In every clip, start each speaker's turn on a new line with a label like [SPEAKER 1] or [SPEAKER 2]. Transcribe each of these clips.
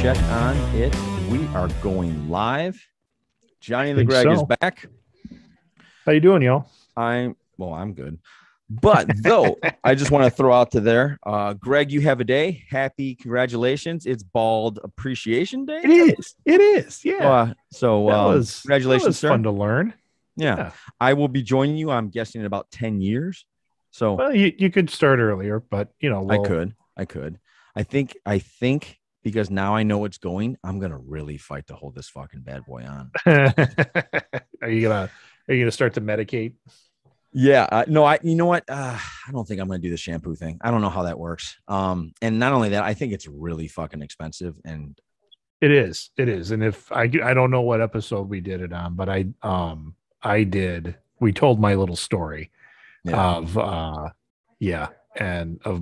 [SPEAKER 1] check on it. We are going live. Johnny and the Greg is back.
[SPEAKER 2] How you doing, y'all?
[SPEAKER 1] I'm good. But though, I just want to throw out to there, Greg, you have a day. Happy congratulations. It's Bald Appreciation Day.
[SPEAKER 2] It is. Yeah.
[SPEAKER 1] Congratulations, sir.
[SPEAKER 2] Fun to learn.
[SPEAKER 1] Yeah. I will be joining you, I'm guessing, in about 10 years. So
[SPEAKER 2] well, you could start earlier, but
[SPEAKER 1] I could. I think because now I know it's going, I'm gonna really fight to hold this fucking bad boy on.
[SPEAKER 2] Are you gonna start to medicate?
[SPEAKER 1] Yeah, you know what? I don't think I'm going to do the shampoo thing. I don't know how that works. And not only that, I think it's really fucking expensive. And
[SPEAKER 2] it is. And if I don't know what episode we did it on, but we told my little story of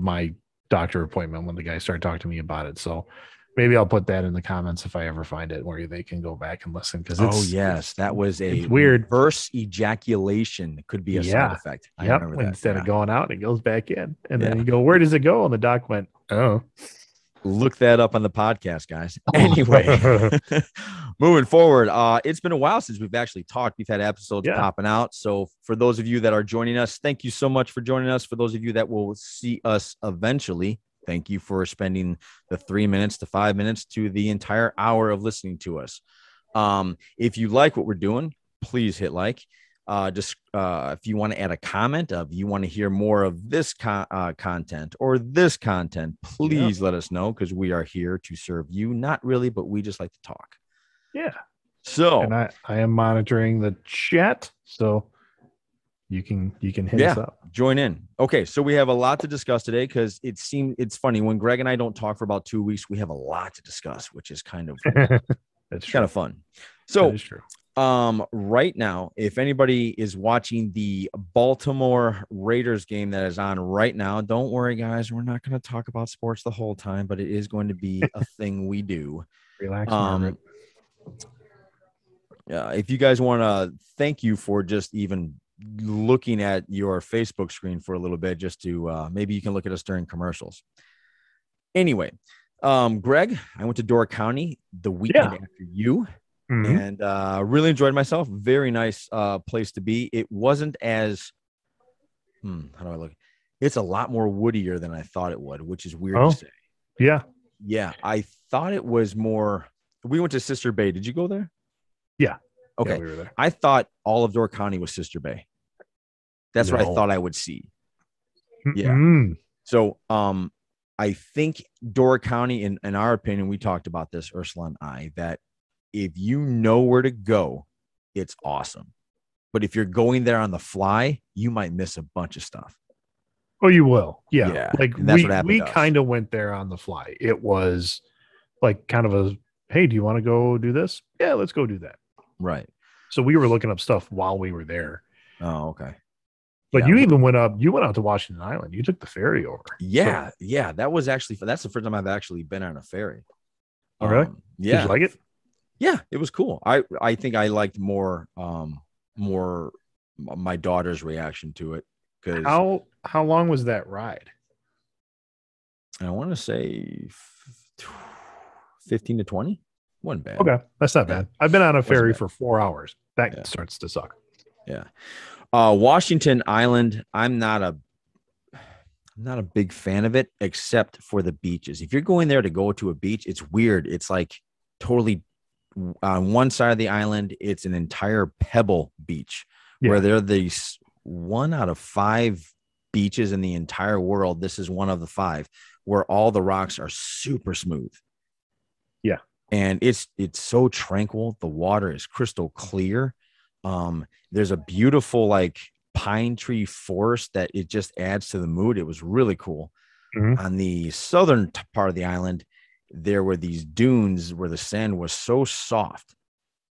[SPEAKER 2] my doctor appointment when the guy started talking to me about it. So maybe I'll put that in the comments if I ever find it where they can go back and listen. Because
[SPEAKER 1] that was a
[SPEAKER 2] weird
[SPEAKER 1] reverse ejaculation. It could be a side effect. I remember that.
[SPEAKER 2] Instead of going out, it goes back in, and then you go, "Where does it go?" And the doc went, "Oh."
[SPEAKER 1] Look that up on the podcast, guys. Anyway, moving forward, it's been a while since we've actually talked. We've had episodes popping out. So for those of you that are joining us, thank you so much for joining us. For those of you that will see us eventually, thank you for spending the 3 minutes to 5 minutes to the entire hour of listening to us. If you like what we're doing, please hit like. If you want to add a comment you want to hear more of this content or this content, please let us know, because we are here to serve you. Not really, but we just like to talk.
[SPEAKER 2] Yeah.
[SPEAKER 1] So,
[SPEAKER 2] and I am monitoring the chat, so you can hit us up.
[SPEAKER 1] Join in. Okay, so we have a lot to discuss today, because it's funny when Greg and I don't talk for about 2 weeks, we have a lot to discuss, which is kind of
[SPEAKER 2] that's
[SPEAKER 1] kind of fun. So
[SPEAKER 2] that is true.
[SPEAKER 1] Right now, if anybody is watching the Baltimore Raiders game that is on right now, don't worry, guys. We're not going to talk about sports the whole time, but it is going to be a thing we do.
[SPEAKER 2] Relax, Margaret.
[SPEAKER 1] If you guys want to, thank you for just even looking at your Facebook screen for a little bit, just to maybe you can look at us during commercials. Anyway, Greg, I went to Door County the weekend after you.
[SPEAKER 2] Mm-hmm.
[SPEAKER 1] And really enjoyed myself. Very nice place to be. It wasn't as how do I look? It's a lot more woodier than I thought it would, which is weird to say. Yeah. I thought it was more. We went to Sister Bay. Did you go there?
[SPEAKER 2] Yeah.
[SPEAKER 1] Okay.
[SPEAKER 2] Yeah, we were there.
[SPEAKER 1] I thought all of Door County was Sister Bay. That's what I thought I would see. Yeah.
[SPEAKER 2] Mm-hmm.
[SPEAKER 1] So I think Door County, in our opinion, we talked about this, Ursula and I, that if you know where to go, it's awesome. But if you're going there on the fly, you might miss a bunch of stuff.
[SPEAKER 2] Oh, you will. Yeah. Like
[SPEAKER 1] that's what happened.
[SPEAKER 2] We kind of went there on the fly. It was like kind of a, hey, do you want to go do this? Yeah, let's go do that.
[SPEAKER 1] Right.
[SPEAKER 2] So we were looking up stuff while we were there.
[SPEAKER 1] Oh, okay.
[SPEAKER 2] But you even went out to Washington Island. You took the ferry over.
[SPEAKER 1] Yeah. So, yeah. That's the first time I've actually been on a ferry.
[SPEAKER 2] Oh, really?
[SPEAKER 1] Yeah.
[SPEAKER 2] Did you like it?
[SPEAKER 1] Yeah, it was cool. I think I liked more my daughter's reaction to it. Because
[SPEAKER 2] how long was that ride?
[SPEAKER 1] I want to say 15 to 20. Wasn't bad.
[SPEAKER 2] Okay, that's not bad. I've been on a ferry for 4 hours. That starts to suck.
[SPEAKER 1] Yeah. Washington Island, I'm not a big fan of it, except for the beaches. If you're going there to go to a beach, it's weird. It's like totally on one side of the island, it's an entire pebble beach, where there are these 1 out of 5 beaches in the entire world. This is one of the 5 where all the rocks are super smooth.
[SPEAKER 2] Yeah.
[SPEAKER 1] And it's so tranquil. The water is crystal clear. There's a beautiful like pine tree forest that it just adds to the mood. It was really cool.
[SPEAKER 2] Mm-hmm.
[SPEAKER 1] On the southern part of the island, there were these dunes where the sand was so soft.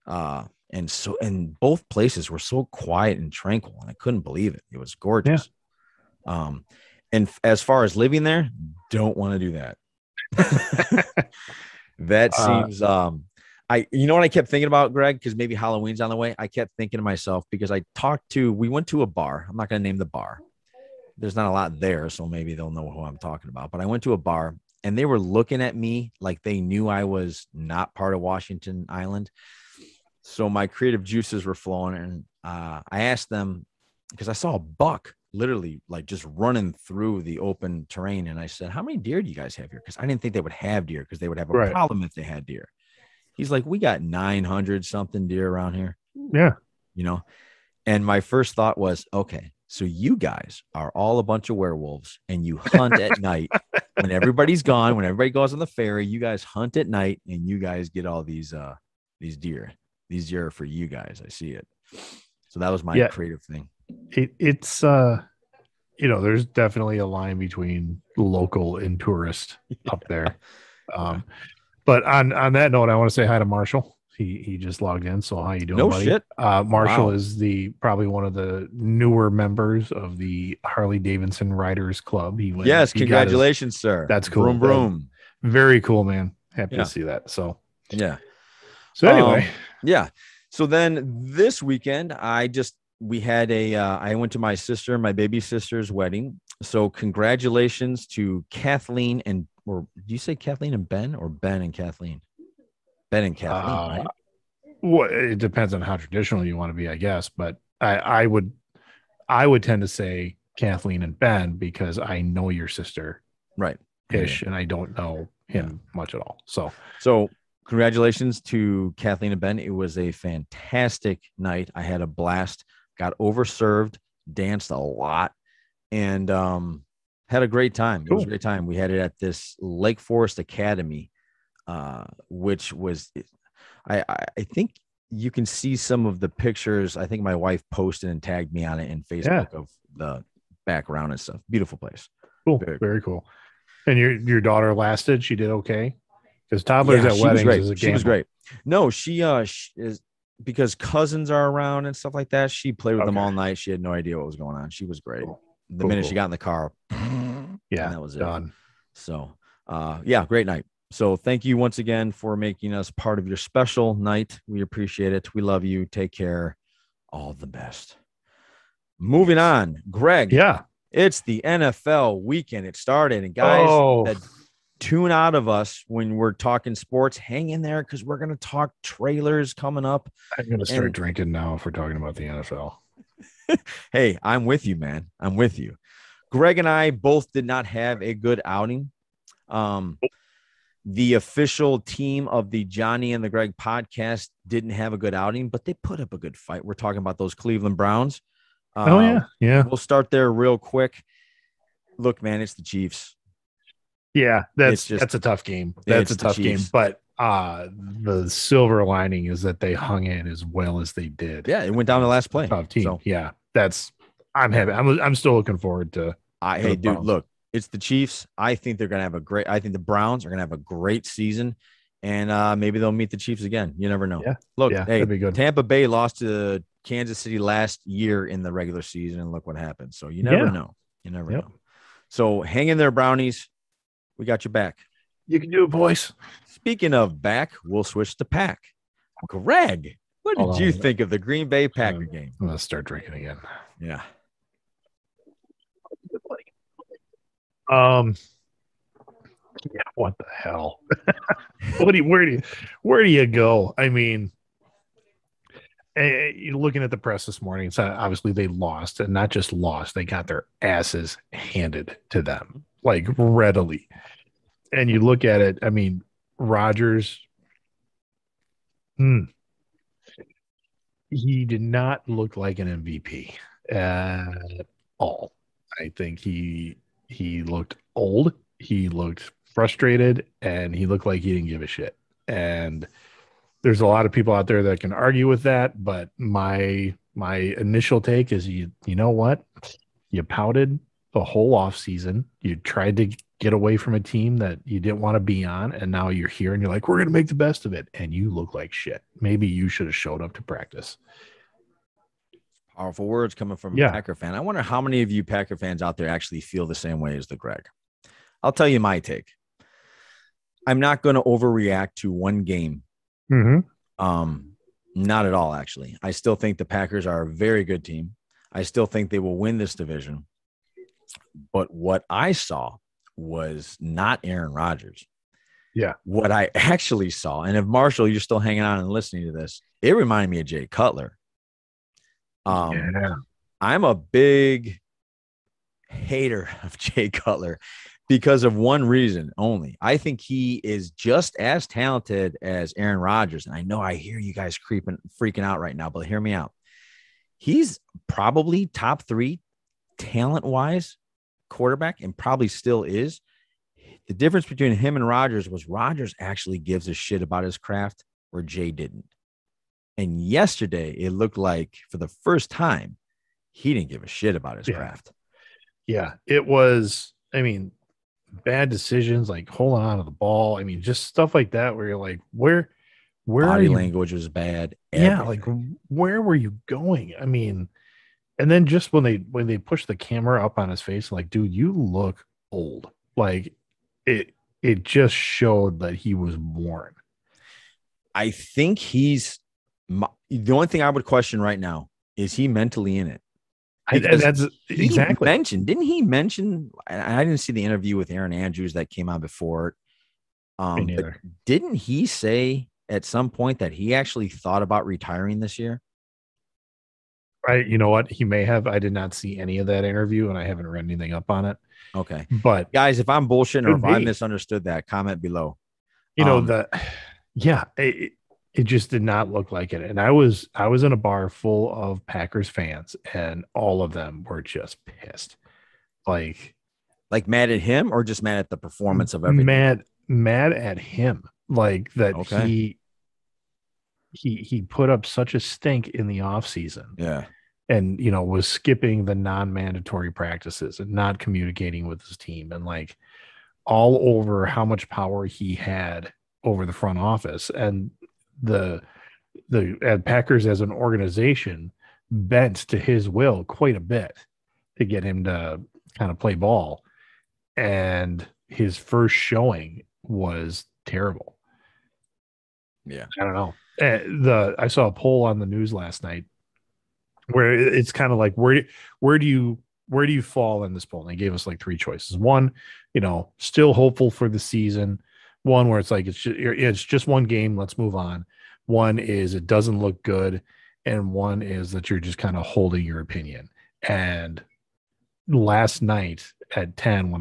[SPEAKER 1] And both places were so quiet and tranquil, and I couldn't believe it. It was gorgeous. Yeah. And as far as living there, don't want to do that. That seems, you know what I kept thinking about, Greg, because maybe Halloween's on the way. I kept thinking to myself, because we went to a bar. I'm not going to name the bar. There's not a lot there, so maybe they'll know who I'm talking about. But I went to a bar, and they were looking at me like they knew I was not part of Washington Island. So my creative juices were flowing, and I asked them, because I saw a buck literally like just running through the open terrain. And I said, how many deer do you guys have here? Because I didn't think they would have deer, because they would have a problem if they had deer. He's like, we got 900 something deer around here.
[SPEAKER 2] Yeah.
[SPEAKER 1] You know, and my first thought was, okay, so you guys are all a bunch of werewolves and you hunt at night when everybody's gone, when everybody goes on the ferry, you guys hunt at night and you guys get all these deer. These deer are for you guys. I see it. So that was my creative thing.
[SPEAKER 2] It's there's definitely a line between local and tourist up there. But on that note, I want to say hi to Marshall. He just logged in. So how you doing, buddy?
[SPEAKER 1] Shit.
[SPEAKER 2] Marshall is probably one of the newer members of the Harley Davidson Riders Club.
[SPEAKER 1] Congratulations, sir.
[SPEAKER 2] That's cool.
[SPEAKER 1] Broom, broom.
[SPEAKER 2] Very cool, man. Happy to see that. So
[SPEAKER 1] So
[SPEAKER 2] anyway,
[SPEAKER 1] So then this weekend, I went to my baby sister's wedding. So congratulations to Kathleen or do you say Kathleen and Ben, or Ben and Kathleen? Ben and Kathleen, right?
[SPEAKER 2] Well, it depends on how traditional you want to be, I guess. But I would tend to say Kathleen and Ben, because I know your sister,
[SPEAKER 1] right?
[SPEAKER 2] Ish, and I don't know him much at all.
[SPEAKER 1] So congratulations to Kathleen and Ben. It was a fantastic night. I had a blast. Got overserved, danced a lot, and had a great time. It was a great time. We had it at this Lake Forest Academy. Which was, I think you can see some of the pictures. I think my wife posted and tagged me on it in Facebook of the background and stuff. Beautiful place.
[SPEAKER 2] Cool. Very cool. And your daughter lasted? She did okay? Because toddlers at weddings is a game.
[SPEAKER 1] She was great. No, she is, because cousins are around and stuff like that. She played with them all night. She had no idea what was going on. She was great. Cool. The minute she got in the car, that was
[SPEAKER 2] done.
[SPEAKER 1] It. So, great night. So thank you once again for making us part of your special night. We appreciate it. We love you. Take care. All the best. Moving on, Greg.
[SPEAKER 2] Yeah.
[SPEAKER 1] It's the NFL weekend. It started. And guys that tune out of us when we're talking sports, hang in there, because we're going to talk trailers coming up.
[SPEAKER 2] I'm going to start drinking now if we're talking about the NFL.
[SPEAKER 1] Hey, I'm with you, man. I'm with you. Greg and I both did not have a good outing. The official team of the Johnny and the Greg podcast didn't have a good outing, but they put up a good fight. We're talking about those Cleveland Browns.
[SPEAKER 2] Yeah.
[SPEAKER 1] We'll start there real quick. Look, man, it's the Chiefs.
[SPEAKER 2] Yeah, that's a tough game. That's a tough game. But the silver lining is that they hung in as well as they did.
[SPEAKER 1] Yeah, it went down the last play.
[SPEAKER 2] Tough team. So, yeah, I'm happy. I'm still looking forward to.
[SPEAKER 1] Hey, dude, look. It's the Chiefs. I think they're going to have I think the Browns are going to have a great season, and maybe they'll meet the Chiefs again. You never know.
[SPEAKER 2] Yeah.
[SPEAKER 1] Look,
[SPEAKER 2] that'd be good.
[SPEAKER 1] Tampa Bay lost to Kansas City last year in the regular season, and look what happened. So you never know. You never know. So hang in there, Brownies. We got your back.
[SPEAKER 2] You can do it, boys.
[SPEAKER 1] Speaking of back, we'll switch to pack. Greg, what did you think of the Green Bay Packer game?
[SPEAKER 2] I'm going to start drinking again.
[SPEAKER 1] Yeah.
[SPEAKER 2] What the hell? Where do you go? I mean, looking at the press this morning, so obviously they lost, and not just lost, they got their asses handed to them, like readily. And you look at it, I mean, Rodgers, he did not look like an MVP at all. I think he looked old, he looked frustrated, and he looked like he didn't give a shit. And there's a lot of people out there that can argue with that, but my initial take is you know what? You pouted the whole off season. You tried to get away from a team that you didn't want to be on, and now you're here and you're like, we're going to make the best of it, and you look like shit. Maybe you should have showed up to practice.
[SPEAKER 1] Powerful words coming from a Packer fan. I wonder how many of you Packer fans out there actually feel the same way as the Greg. I'll tell you my take. I'm not going to overreact to one game. Not at all, actually. I still think the Packers are a very good team. I still think they will win this division. But what I saw was not Aaron Rodgers.
[SPEAKER 2] Yeah.
[SPEAKER 1] What I actually saw, and if Marshall, you're still hanging on and listening to this, it reminded me of Jay Cutler.
[SPEAKER 2] Yeah.
[SPEAKER 1] I'm a big hater of Jay Cutler because of one reason only. I think he is just as talented as Aaron Rodgers. And I know I hear you guys freaking out right now, but hear me out. He's probably top 3 talent-wise quarterback and probably still is. The difference between him and Rodgers was Rodgers actually gives a shit about his craft where Jay didn't. And yesterday, it looked like for the first time, he didn't give a shit about his craft.
[SPEAKER 2] Yeah, it was, I mean, bad decisions, like holding on to the ball. I mean, just stuff like that where you're like, where
[SPEAKER 1] body language was bad.
[SPEAKER 2] Yeah, like where were you going? I mean, and then just when they push the camera up on his face, like, dude, you look old. Like it just showed that he was worn.
[SPEAKER 1] I think the only thing I would question right now is he mentally in it.
[SPEAKER 2] That's exactly
[SPEAKER 1] Didn't he mention? I didn't see the interview with Aaron Andrews that came out before. But didn't he say at some point that he actually thought about retiring this year?
[SPEAKER 2] You know what? He may have. I did not see any of that interview, and I haven't read anything up on it.
[SPEAKER 1] Okay.
[SPEAKER 2] But
[SPEAKER 1] guys, if I'm bullshitting or if I misunderstood that, comment below.
[SPEAKER 2] It just did not look like it. And I was in a bar full of Packers fans, and all of them were just pissed. Like
[SPEAKER 1] mad at him or just mad at the performance of everything?
[SPEAKER 2] Mad at him. Like that he put up such a stink in the off season.
[SPEAKER 1] Yeah.
[SPEAKER 2] And, was skipping the non-mandatory practices and not communicating with his team and like all over how much power he had over the front office. And the Packers as an organization bent to his will quite a bit to get him to kind of play ball. And his first showing was terrible.
[SPEAKER 1] Yeah.
[SPEAKER 2] I don't know. I saw a poll on the news last night where it's kind of like, where do you fall in this poll? And they gave us like 3 choices. One, still hopeful for the season. One where it's like, it's just one game. Let's move on. One is it doesn't look good. And one is that you're just kind of holding your opinion. And last night at 10, when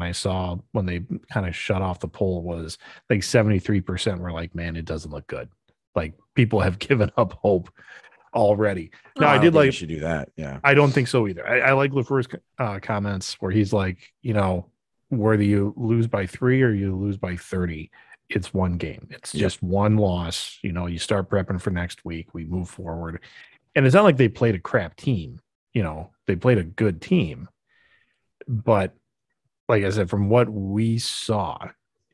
[SPEAKER 2] they kind of shut off the poll, was like 73% were like, man, it doesn't look good. Like people have given up hope already. No, I did like
[SPEAKER 1] you should do that. Yeah.
[SPEAKER 2] I don't think so either. I like LaFleur's comments where he's like, whether you lose by 3 or you lose by 30, it's one game. It's just one loss. You start prepping for next week. We move forward. And it's not like they played a crap team. They played a good team. But like I said, from what we saw,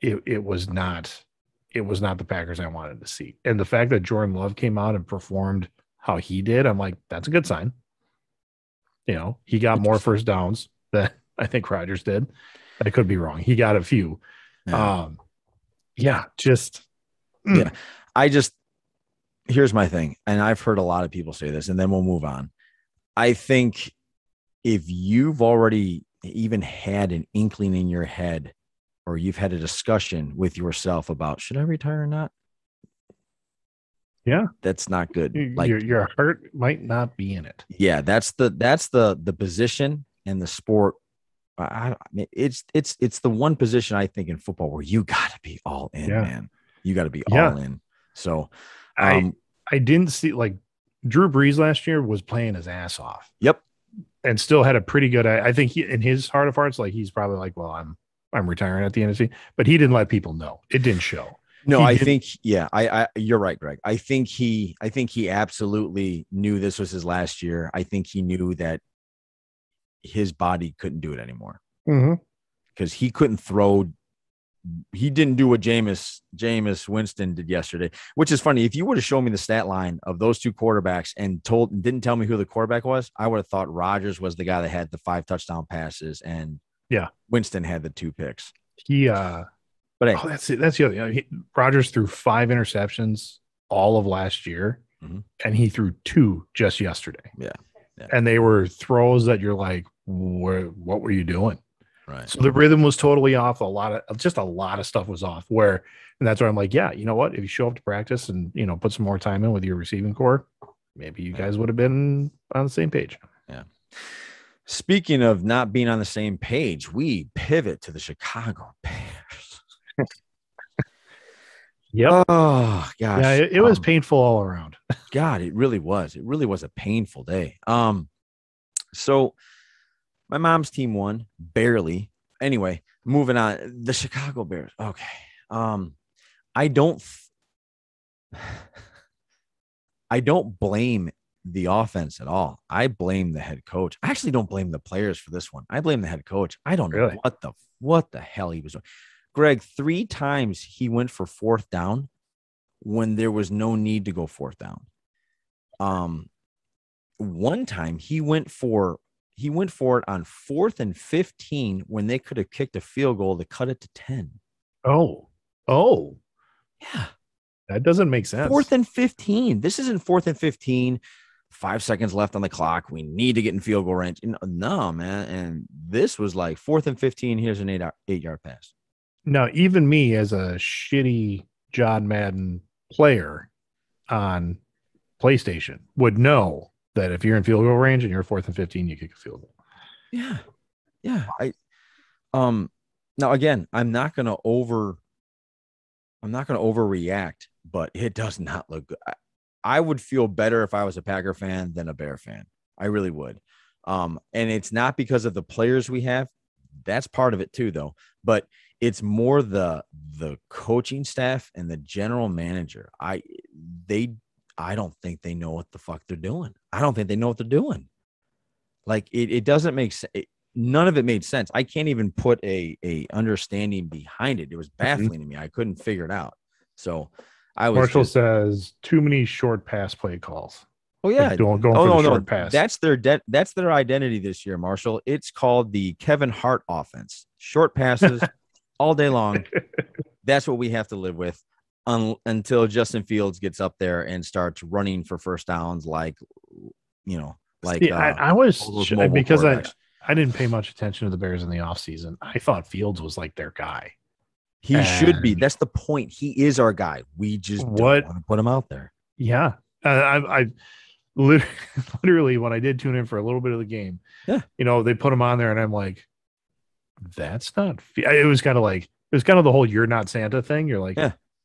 [SPEAKER 2] it was not the Packers I wanted to see. And the fact that Jordan Love came out and performed how he did, I'm like, that's a good sign. He got more first downs than I think Rodgers did. I could be wrong. He got a few.
[SPEAKER 1] Yeah. Here's my thing. And I've heard a lot of people say this, and then we'll move on. I think if you've already even had an inkling in your head, or you've had a discussion with yourself about, should I retire or not?
[SPEAKER 2] Yeah,
[SPEAKER 1] that's not good.
[SPEAKER 2] Like your heart might not be in it.
[SPEAKER 1] Yeah, that's the position in the sport. It's the one position I think in football where you got to be all in, man. You got to be all in. So
[SPEAKER 2] I didn't see, like, Drew Brees last year was playing his ass off.
[SPEAKER 1] Yep,
[SPEAKER 2] and still had a pretty good. I think he, in his heart of hearts, like he's probably like, well, I'm retiring at the end of the season, but he didn't let people know. It didn't show.
[SPEAKER 1] No, I think, you're right, Greg. I think he absolutely knew this was his last year. I think he knew that his body couldn't do it anymore because he couldn't throw. He didn't do what Jameis Winston did yesterday, which is funny. If you would have shown me the stat line of those two quarterbacks and didn't tell me who the quarterback was, I would have thought Rodgers was the guy that had the 5 touchdown passes and Winston had the 2 picks.
[SPEAKER 2] But hey, that's it. That's the other. Rodgers threw 5 interceptions all of last year, and he threw 2 just yesterday.
[SPEAKER 1] Yeah.
[SPEAKER 2] And they were throws that you're like, what were you doing?
[SPEAKER 1] Right.
[SPEAKER 2] So the rhythm was totally off. A lot of stuff was off and that's where I'm like, yeah, you know what? If you show up to practice and, put some more time in with your receiving core, maybe you guys would have been on the same page.
[SPEAKER 1] Yeah. Speaking of not being on the same page, we pivot to the Chicago Bears.
[SPEAKER 2] Yep.
[SPEAKER 1] Oh gosh.
[SPEAKER 2] Yeah, it was painful all around.
[SPEAKER 1] God, it really was. It really was a painful day. So my mom's team won barely. Anyway, moving on. The Chicago Bears. Okay. I don't blame the offense at all. I blame the head coach. I actually don't blame the players for this one. I blame the head coach. I don't know what the hell he was doing. Greg, 3 times he went for 4th down when there was no need to go 4th down. One time he went for it on 4th and 15 when they could have kicked a field goal to cut it to 10.
[SPEAKER 2] Oh,
[SPEAKER 1] yeah.
[SPEAKER 2] That doesn't make sense.
[SPEAKER 1] 4th and 15. This isn't 4th and 15. 5 seconds left on the clock. We need to get in field goal range. No, man. And this was like 4th and 15. Here's an 8-yard pass.
[SPEAKER 2] Now, even me as a shitty John Madden player on PlayStation would know that if you're in field goal range and you're 4th and 15, you kick a field goal.
[SPEAKER 1] Yeah. Yeah. Now again, I'm not going to overreact, but it does not look good. I would feel better if I was a Packer fan than a Bear fan. I really would. And it's not because of the players we have. That's part of it too, though. But it's more the coaching staff and the general manager. I don't think they know what the fuck they're doing. I don't think they know what they're doing. Like it doesn't make sense. None of it made sense. I can't even put a understanding behind it. It was baffling to me. I couldn't figure it out. So
[SPEAKER 2] Marshall says too many short pass play calls.
[SPEAKER 1] Oh yeah,
[SPEAKER 2] like going for the short pass.
[SPEAKER 1] That's their identity this year, Marshall. It's called the Kevin Hart offense. Short passes all day long. That's what we have to live with until Justin Fields gets up there and starts running for first downs, I was
[SPEAKER 2] because I didn't pay much attention to the Bears in the offseason. I thought Fields was like their guy.
[SPEAKER 1] He should be. That's the point. He is our guy. We just don't want to put him out there.
[SPEAKER 2] Yeah. I literally, when I did tune in for a little bit of the game, they put him on there and I'm like, that's not, it was kind of the whole "you're not Santa" thing. You're like,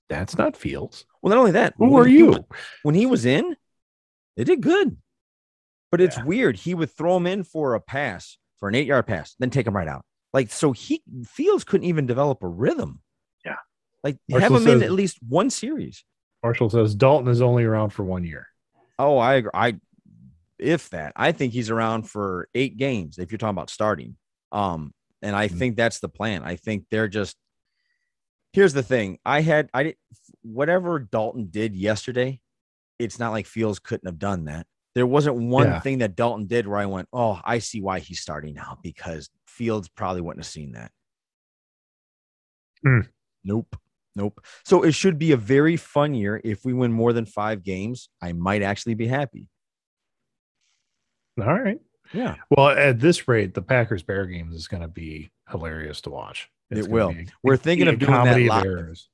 [SPEAKER 2] that's not Fields.
[SPEAKER 1] Well, not only that,
[SPEAKER 2] who are you?
[SPEAKER 1] When he was in, they did good. But it's weird. He would throw him in for a pass, for an 8-yard pass, then take him right out. So Fields couldn't even develop a rhythm.
[SPEAKER 2] Yeah.
[SPEAKER 1] Have him in at least one series.
[SPEAKER 2] Marshall says Dalton is only around for 1 year.
[SPEAKER 1] Oh, I agree. I think he's around for 8 games if you're talking about starting. And I think that's the plan. I think they're just, here's the thing. Whatever Dalton did yesterday, it's not like Fields couldn't have done that. There wasn't one thing that Dalton did where I went, oh, I see why he's starting now, because Fields probably wouldn't have seen that. Nope. So it should be a very fun year. If we win more than 5 games, I might actually be happy.
[SPEAKER 2] All right.
[SPEAKER 1] Yeah.
[SPEAKER 2] Well, at this rate, the Packers Bear games is going to be hilarious to watch.
[SPEAKER 1] It will. We're thinking of doing that live.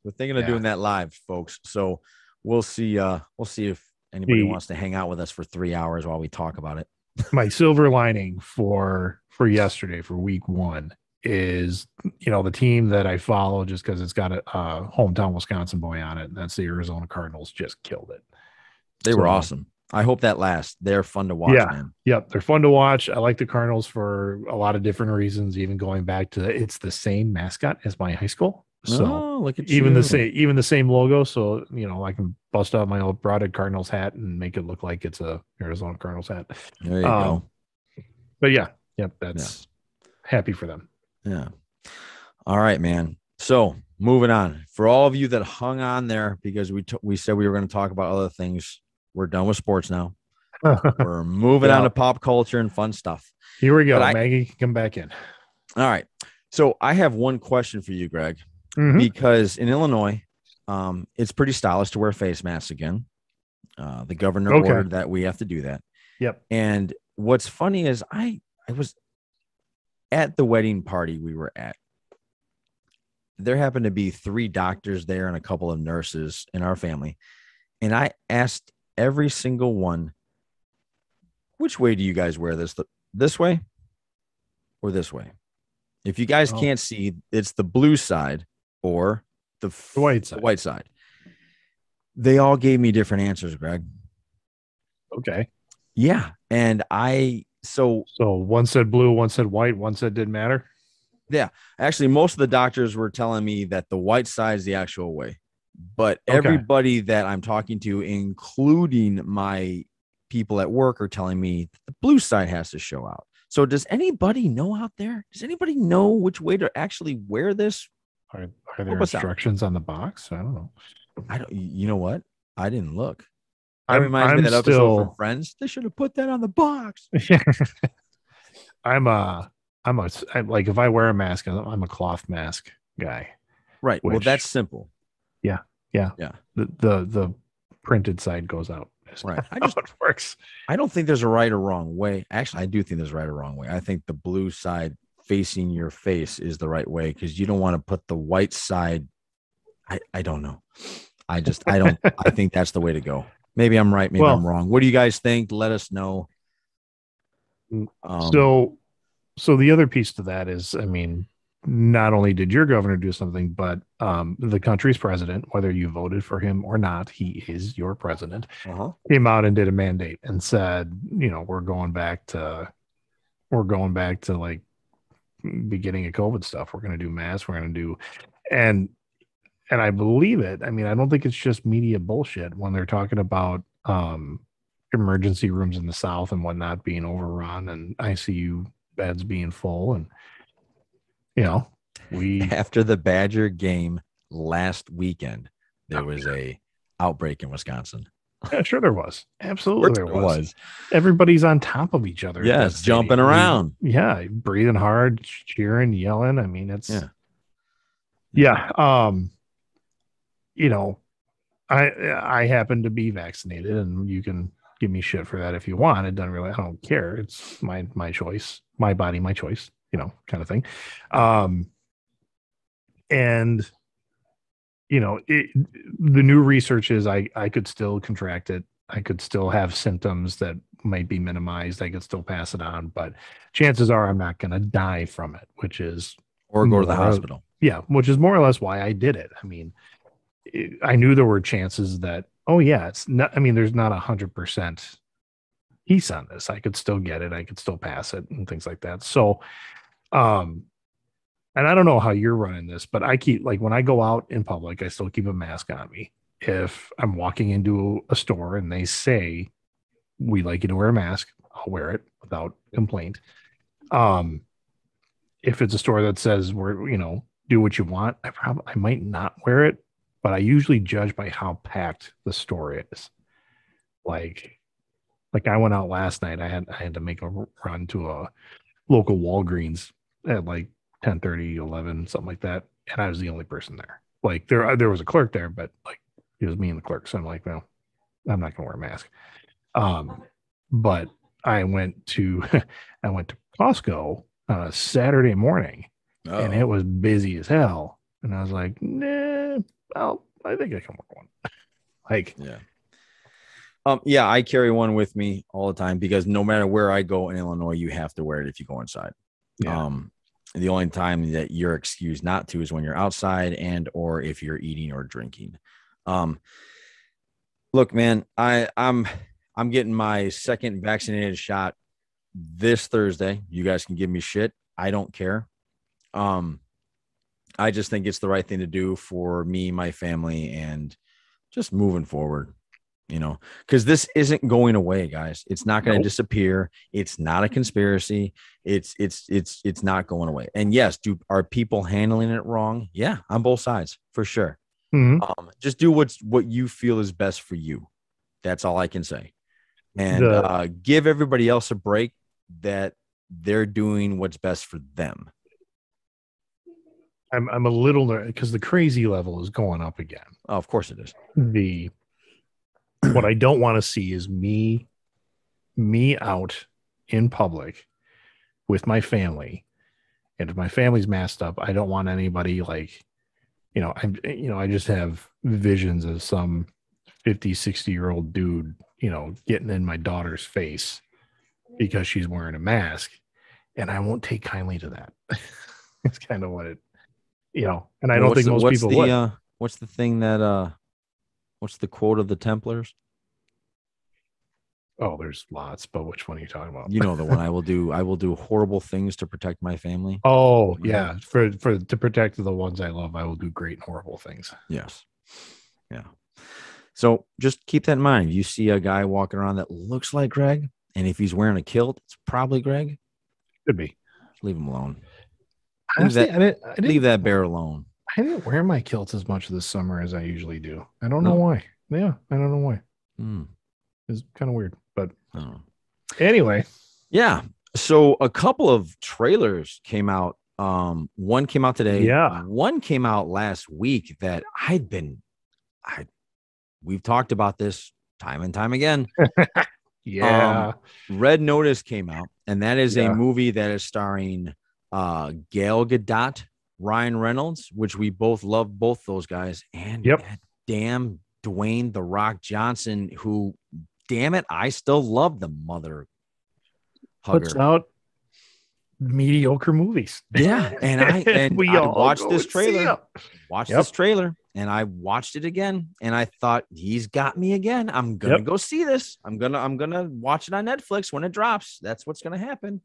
[SPEAKER 1] We're thinking of doing that live, folks. So we'll see. We'll see if anybody wants to hang out with us for 3 hours while we talk about it.
[SPEAKER 2] My silver lining for yesterday, for week 1, is the team that I follow just because it's got a hometown Wisconsin boy on it, and that's the Arizona Cardinals. Just killed it.
[SPEAKER 1] They were awesome. I hope that lasts. They're fun to watch, man.
[SPEAKER 2] Yep, they're fun to watch. I like the Cardinals for a lot of different reasons, even going back to it's the same mascot as my high school. So
[SPEAKER 1] look at
[SPEAKER 2] even the same logo. So I can bust out my old broadhead Cardinals hat and make it look like it's a Arizona Cardinals hat.
[SPEAKER 1] There you go.
[SPEAKER 2] But that's happy for them.
[SPEAKER 1] Yeah. All right, man. So moving on. For all of you that hung on there because we said we were going to talk about other things, we're done with sports now. We're moving on to pop culture and fun stuff.
[SPEAKER 2] Here we go. Maggie can come back in.
[SPEAKER 1] All right. So I have one question for you, Greg, because in Illinois, it's pretty stylish to wear face masks again. The governor ordered that we have to do that.
[SPEAKER 2] Yep.
[SPEAKER 1] And what's funny is I at the wedding party we were at, there happened to be 3 doctors there and a couple of nurses in our family. And I asked every single one, which way do you guys wear this? This way or this way? If you guys can't see, it's the blue side or the
[SPEAKER 2] white side.
[SPEAKER 1] White side. They all gave me different answers, Greg.
[SPEAKER 2] Okay.
[SPEAKER 1] Yeah. And so
[SPEAKER 2] one said blue, one said white, one said didn't matter.
[SPEAKER 1] Yeah. Actually, most of the doctors were telling me that the white side is the actual way. But everybody that I'm talking to, including my people at work, are telling me the blue side has to show out. So does anybody know out there? Does anybody know which way to actually wear this?
[SPEAKER 2] Are there instructions on the box? I don't know.
[SPEAKER 1] You know what? I didn't look. That reminds me of that episode from Friends. They should have put that on the box.
[SPEAKER 2] I'm like, if I wear a mask, I'm a cloth mask guy.
[SPEAKER 1] Right. Well, that's simple.
[SPEAKER 2] Yeah. The printed side goes out.
[SPEAKER 1] Right.
[SPEAKER 2] It works.
[SPEAKER 1] I don't think there's a right or wrong way. Actually, I do think there's a right or wrong way. I think the blue side facing your face is the right way, because you don't want to put the white side. I don't know. I think that's the way to go. Maybe I'm right. Maybe I'm wrong. What do you guys think? Let us know.
[SPEAKER 2] So the other piece to that is, I mean, not only did your governor do something, but the country's president, whether you voted for him or not, he is your president, came out and did a mandate and said, we're going back to like beginning of COVID stuff. We're going to do masks. We're going to do, and I believe it. I mean, I don't think it's just media bullshit when they're talking about emergency rooms in the South and whatnot being overrun and ICU beds being full. And,
[SPEAKER 1] after the Badger game last weekend, there was a outbreak in Wisconsin.
[SPEAKER 2] Yeah, sure there was. Absolutely there was. Everybody's on top of each other.
[SPEAKER 1] Yes, jumping around.
[SPEAKER 2] Breathing hard, cheering, yelling. I mean, it's I happen to be vaccinated, and you can give me shit for that if you want. I don't care. It's my choice, my body, my choice, kind of thing. And the new research is I could still contract it. I could still have symptoms that might be minimized. I could still pass it on, but chances are I'm not going to die from it,
[SPEAKER 1] or go to the hospital.
[SPEAKER 2] Yeah. Which is more or less why I did it. I mean, I knew there were chances that, it's not, I mean, there's not 100% peace on this. I could still get it. I could still pass it and things like that. So, and I don't know how you're running this, but I keep, like, when I go out in public, I still keep a mask on me. If I'm walking into a store and they say, we'd like you to wear a mask, I'll wear it without complaint. If it's a store that says do what you want, I might not wear it, but I usually judge by how packed the store is. Like I went out last night. I had to make a run to a local Walgreens at like 10:30, 11, something like that. And I was the only person there. Like there was a clerk there, but like it was me and the clerk. So I'm like, well, I'm not gonna wear a mask. But I went to Costco on a Saturday morning, and it was busy as hell. And I was like, nah, I think I can wear one.
[SPEAKER 1] I carry one with me all the time, because no matter where I go in Illinois, you have to wear it if you go inside. Yeah. The only time that you're excused not to is when you're outside or if you're eating or drinking. Look, man, I'm getting my second vaccinated shot this Thursday. You guys can give me shit. I don't care. I just think it's the right thing to do for me, my family, and just moving forward, because this isn't going away, guys. It's not going to disappear. It's not a conspiracy. It's not going away. And yes, are people handling it wrong? Yeah, on both sides, for sure. Mm-hmm. Just do what you feel is best for you. That's all I can say. And give everybody else a break that they're doing what's best for them.
[SPEAKER 2] I'm a little nervous because the crazy level is going up again.
[SPEAKER 1] Oh, of course it is.
[SPEAKER 2] What I don't want to see is me out in public with my family And if my family's masked up, I don't want anybody like, I just have visions of some 50, 60-year-old dude, getting in my daughter's face because she's wearing a mask. And I won't take kindly to that. It's kind of what it, and I don't think most people would.
[SPEAKER 1] What's the thing that, what's the quote of the Templars?
[SPEAKER 2] Oh, there's lots, but which one are you talking about?
[SPEAKER 1] You know the one. I will do horrible things to protect my family.
[SPEAKER 2] Oh, yeah. For to protect the ones I love, I will do great and horrible things.
[SPEAKER 1] Yes. Yeah. So just keep that in mind. You see a guy walking around that looks like Greg, and if he's wearing a kilt, it's probably Greg.
[SPEAKER 2] Could be.
[SPEAKER 1] Just leave him alone.
[SPEAKER 2] Honestly,
[SPEAKER 1] leave that bear alone.
[SPEAKER 2] I didn't wear my kilts as much this summer as I usually do. I don't know why. Yeah, I don't know why. It's kind of weird, but anyway.
[SPEAKER 1] Yeah. So a couple of trailers came out. One came out today.
[SPEAKER 2] Yeah.
[SPEAKER 1] One came out last week that we've talked about this time and time again.
[SPEAKER 2] Yeah.
[SPEAKER 1] Red Notice came out, and that is a movie that is starring Gal Gadot, Ryan Reynolds, which we both love both those guys, and damn Dwayne "The Rock" Johnson, who, damn it, I still love the mother hugger.
[SPEAKER 2] Puts out mediocre movies.
[SPEAKER 1] Yeah, and I watched this trailer. This trailer, and I watched it again, and I thought, he's got me again. I'm gonna go see this. I'm gonna watch it on Netflix when it drops. That's what's gonna happen.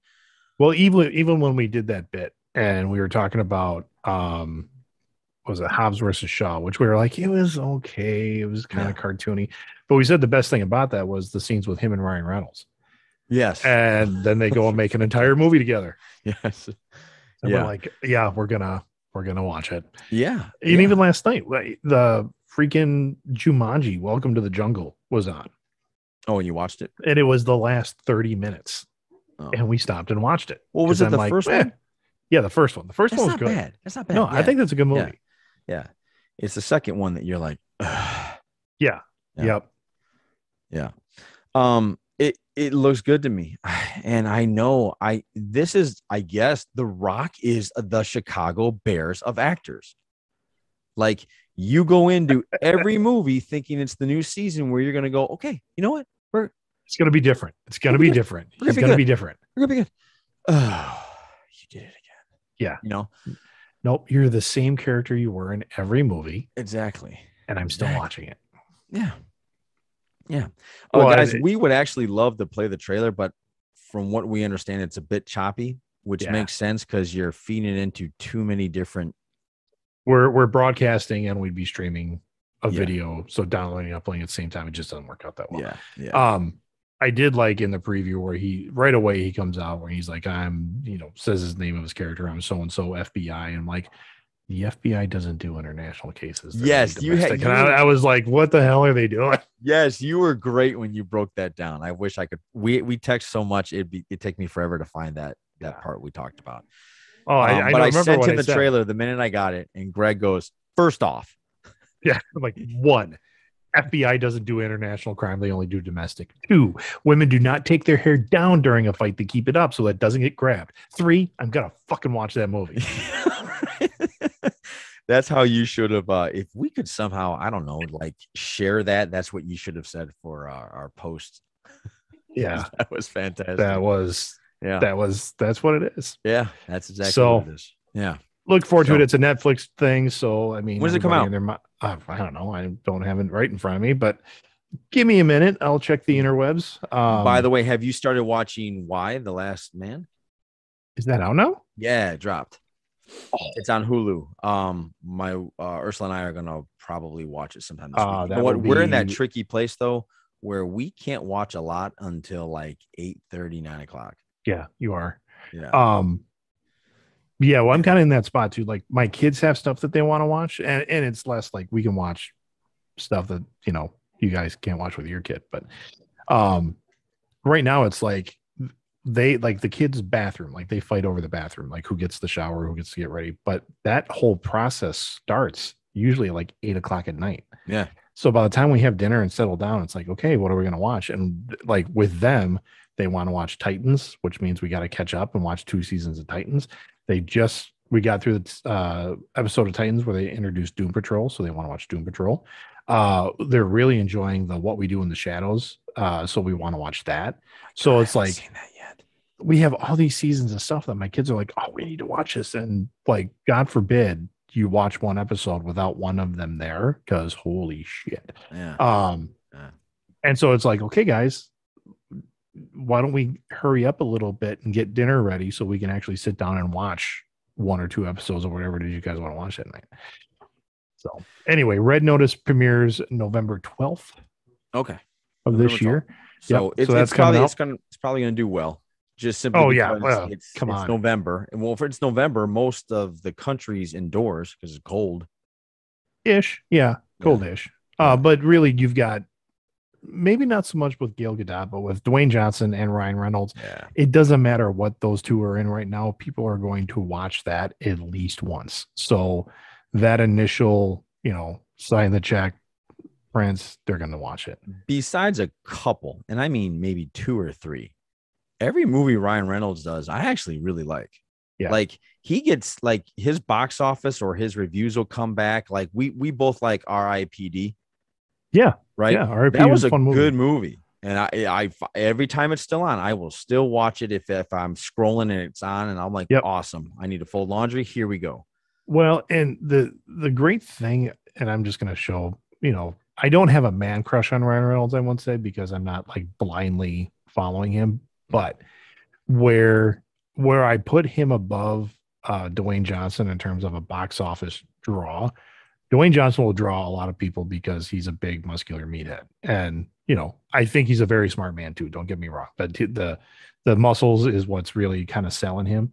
[SPEAKER 2] Well, even when we did that bit and we were talking about was it Hobbs versus Shaw, which we were like, it was okay, it was kind of cartoony, but we said the best thing about that was the scenes with him and Ryan Reynolds.
[SPEAKER 1] Yes.
[SPEAKER 2] And then they go and make an entire movie together.
[SPEAKER 1] Yes.
[SPEAKER 2] And we're like, we're gonna watch it.
[SPEAKER 1] Yeah.
[SPEAKER 2] And even last night, the freaking Jumanji Welcome to the Jungle was on.
[SPEAKER 1] Oh, and you watched it?
[SPEAKER 2] And it was the last 30 minutes. Oh. And we stopped and watched it.
[SPEAKER 1] Well, was it the first one?
[SPEAKER 2] Yeah, the first one. The first one was good.
[SPEAKER 1] Bad. That's not bad.
[SPEAKER 2] No, I think that's a good movie.
[SPEAKER 1] Yeah. It's the second one that you're like,
[SPEAKER 2] yeah. Yep.
[SPEAKER 1] Yeah. It looks good to me. And I know I guess The Rock is the Chicago Bears of actors. Like, you go into every movie thinking it's the new season where you're going to go, okay, you know what?
[SPEAKER 2] It's going to be different. It's going to be different. It's going to be different.
[SPEAKER 1] We're going to be good. Oh, you did it again.
[SPEAKER 2] Yeah. Nope. You're the same character you were in every movie.
[SPEAKER 1] Exactly.
[SPEAKER 2] And I'm still watching it.
[SPEAKER 1] Yeah. Yeah. Guys, we would actually love to play the trailer, but from what we understand, it's a bit choppy, which makes sense because you're feeding it into too many different.
[SPEAKER 2] We're broadcasting and we'd be streaming a video. So downloading and uploading at the same time, it just doesn't work out that well.
[SPEAKER 1] Yeah.
[SPEAKER 2] I did like in the preview where right away he comes out where he's like, says his name of his character. I'm so-and-so FBI. And I'm like, the FBI doesn't do international cases.
[SPEAKER 1] Yes.
[SPEAKER 2] I was like, what the hell are they doing?
[SPEAKER 1] Yes. You were great when you broke that down. I wish I could. We text so much. It'd take me forever to find that part we talked about.
[SPEAKER 2] Oh, I
[SPEAKER 1] sent him the trailer the minute I got it. And Greg goes, first off.
[SPEAKER 2] Yeah. I'm like, 1, FBI doesn't do international crime. They only do domestic. 2, women do not take their hair down during a fight to keep it up so it doesn't get grabbed. 3, I'm going to fucking watch that movie.
[SPEAKER 1] That's how you should have. If we could somehow, I don't know, like share that. That's what you should have said for our post.
[SPEAKER 2] Yeah.
[SPEAKER 1] That was fantastic.
[SPEAKER 2] That's what it is.
[SPEAKER 1] Yeah. That's exactly what it is. Yeah.
[SPEAKER 2] Look forward to it. It's a Netflix thing. So, I mean,
[SPEAKER 1] when does it come out?
[SPEAKER 2] I don't know. I don't have it right in front of me, but give me a minute. I'll check the interwebs.
[SPEAKER 1] By the way, have you started watching Y, The Last Man?
[SPEAKER 2] Is that out now?
[SPEAKER 1] Yeah, it dropped. It's on Hulu. My Ursula and I are gonna probably watch it sometime this week. You know what? We're in that tricky place though, where we can't watch a lot until like 8:30, 9 o'clock.
[SPEAKER 2] Yeah, you are.
[SPEAKER 1] Yeah.
[SPEAKER 2] Yeah, well, I'm kind of in that spot too. Like my kids have stuff that they want to watch, and it's less like we can watch stuff that you guys can't watch with your kid. But right now it's like they like the kids' bathroom, like they fight over the bathroom, like who gets the shower, who gets to get ready. But that whole process starts usually like 8 o'clock at night.
[SPEAKER 1] Yeah.
[SPEAKER 2] So by the time we have dinner and settle down, it's like, okay, what are we going to watch? And like with them, They want to watch Titans, which means we got to catch up and watch 2 seasons of Titans. We got through the episode of Titans where they introduced Doom Patrol, so they want to watch Doom Patrol. They're really enjoying the What We Do in the Shadows, so we want to watch that. So it's like,
[SPEAKER 1] seen that yet.
[SPEAKER 2] We have all these seasons of stuff that my kids are like, oh, we need to watch this, and like, God forbid you watch one episode without one of them there, because holy shit.
[SPEAKER 1] Yeah.
[SPEAKER 2] And so it's like, okay, guys, why don't we hurry up a little bit and get dinner ready so we can actually sit down and watch 1 or 2 episodes or whatever it is you guys want to watch that night. So anyway, Red Notice premieres November 12th.
[SPEAKER 1] Okay.
[SPEAKER 2] Of this year.
[SPEAKER 1] So it's probably gonna do well. Just simply it's November. And well, if it's November, most of the country's indoors because it's cold.
[SPEAKER 2] Ish. Yeah. Cold-ish. But really you've got maybe not so much with Gail Gadot, but with Dwayne Johnson and Ryan Reynolds.
[SPEAKER 1] Yeah.
[SPEAKER 2] It doesn't matter what those two are in right now. People are going to watch that at least once. So that initial, sign the check, friends, they're going to watch it.
[SPEAKER 1] Besides a couple, and I mean maybe 2 or 3, every movie Ryan Reynolds does, I actually really like.
[SPEAKER 2] Yeah.
[SPEAKER 1] Like he gets like his box office or his reviews will come back. Like we both like R.I.P.D.
[SPEAKER 2] Yeah.
[SPEAKER 1] Right.
[SPEAKER 2] Yeah. R.I.P.D.
[SPEAKER 1] That was a good movie. And I every time it's still on, I will still watch it if I'm scrolling and it's on and I'm like, awesome. I need to fold laundry. Here we go.
[SPEAKER 2] Well, and the great thing, and I'm just going to show, I don't have a man crush on Ryan Reynolds, I won't say, because I'm not like blindly following him, but where I put him above Dwayne Johnson in terms of a box office draw, Dwayne Johnson will draw a lot of people because he's a big muscular meathead. And, I think he's a very smart man too. Don't get me wrong, but the muscles is what's really kind of selling him.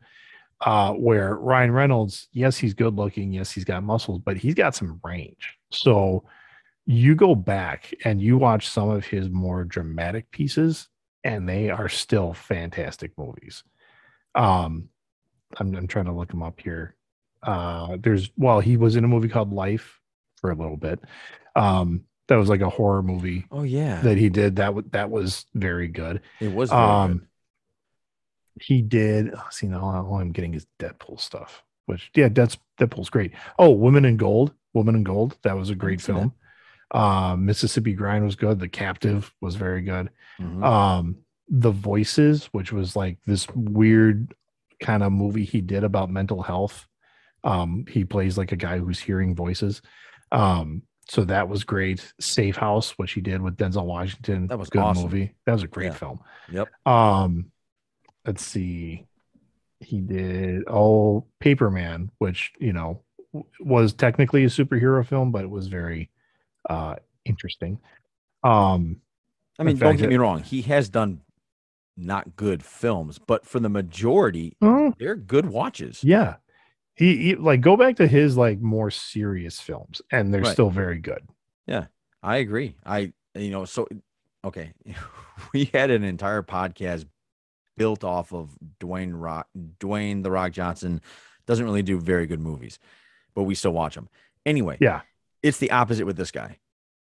[SPEAKER 2] Where Ryan Reynolds, yes, he's good looking. Yes, he's got muscles, but he's got some range. So you go back and you watch some of his more dramatic pieces and they are still fantastic movies. I'm trying to look him up here. He was in a movie called Life for a little bit. That was like a horror movie.
[SPEAKER 1] Oh yeah.
[SPEAKER 2] That he did. That was very good.
[SPEAKER 1] It was very good.
[SPEAKER 2] He did. Now all I'm getting is Deadpool stuff, which Deadpool's great. Oh, Woman in Gold. That was a great film. Mississippi Grind was good. The Captive was very good.
[SPEAKER 1] Mm-hmm.
[SPEAKER 2] The Voices, which was like this weird kind of movie he did about mental health. He plays like a guy who's hearing voices. So that was great. Safe House, which he did with Denzel Washington.
[SPEAKER 1] That was
[SPEAKER 2] good
[SPEAKER 1] awesome.
[SPEAKER 2] movie. That was a great film.
[SPEAKER 1] Yep.
[SPEAKER 2] Let's see. He did Paperman, which was technically a superhero film, but it was very interesting.
[SPEAKER 1] Don't get me wrong, he has done not good films, but for the majority, they're good watches.
[SPEAKER 2] Yeah. He like go back to his like more serious films and they're still very good.
[SPEAKER 1] Yeah, I agree. Okay. We had an entire podcast built off of Dwayne The Rock Johnson. Doesn't really do very good movies, but we still watch them. Anyway, it's the opposite with this guy.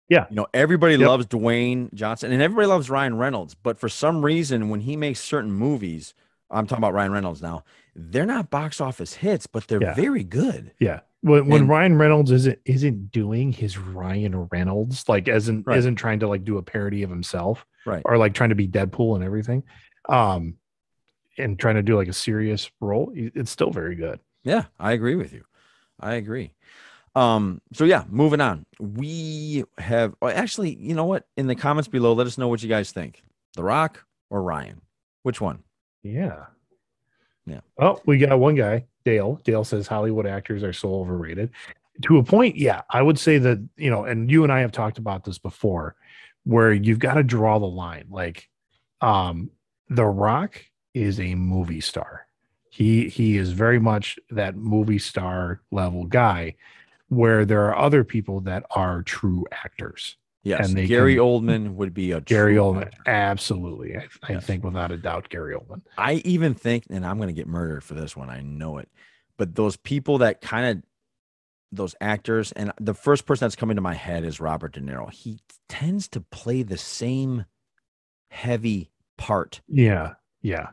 [SPEAKER 2] Yeah.
[SPEAKER 1] Everybody loves Dwayne Johnson and everybody loves Ryan Reynolds, but for some reason, when he makes certain movies, I'm talking about Ryan Reynolds now, they're not box office hits, but they're very good.
[SPEAKER 2] Yeah. When Ryan Reynolds isn't doing his Ryan Reynolds, like isn't trying to like do a parody of himself,
[SPEAKER 1] right?
[SPEAKER 2] Or like trying to be Deadpool and everything, and trying to do like a serious role, it's still very good.
[SPEAKER 1] Yeah, I agree with you. I agree. So yeah, moving on. We have actually, you know what? In the comments below, let us know what you guys think. The Rock or Ryan? Which one?
[SPEAKER 2] Yeah.
[SPEAKER 1] Oh,
[SPEAKER 2] we got one guy, Dale. Dale says Hollywood actors are so overrated. To a point, yeah. I would say that, and you and I have talked about this before, where you've got to draw the line. Like, The Rock is a movie star. He is very much that movie star level guy, where there are other people that are true actors.
[SPEAKER 1] Yes, and Gary Oldman would be a
[SPEAKER 2] Gary Oldman. Actor. Absolutely. I think without a doubt, Gary Oldman.
[SPEAKER 1] I even think, and I'm going to get murdered for this one, I know it, but those people that kind of, those actors, and the first person that's coming to my head is Robert De Niro. He tends to play the same heavy part.
[SPEAKER 2] Yeah. Yeah.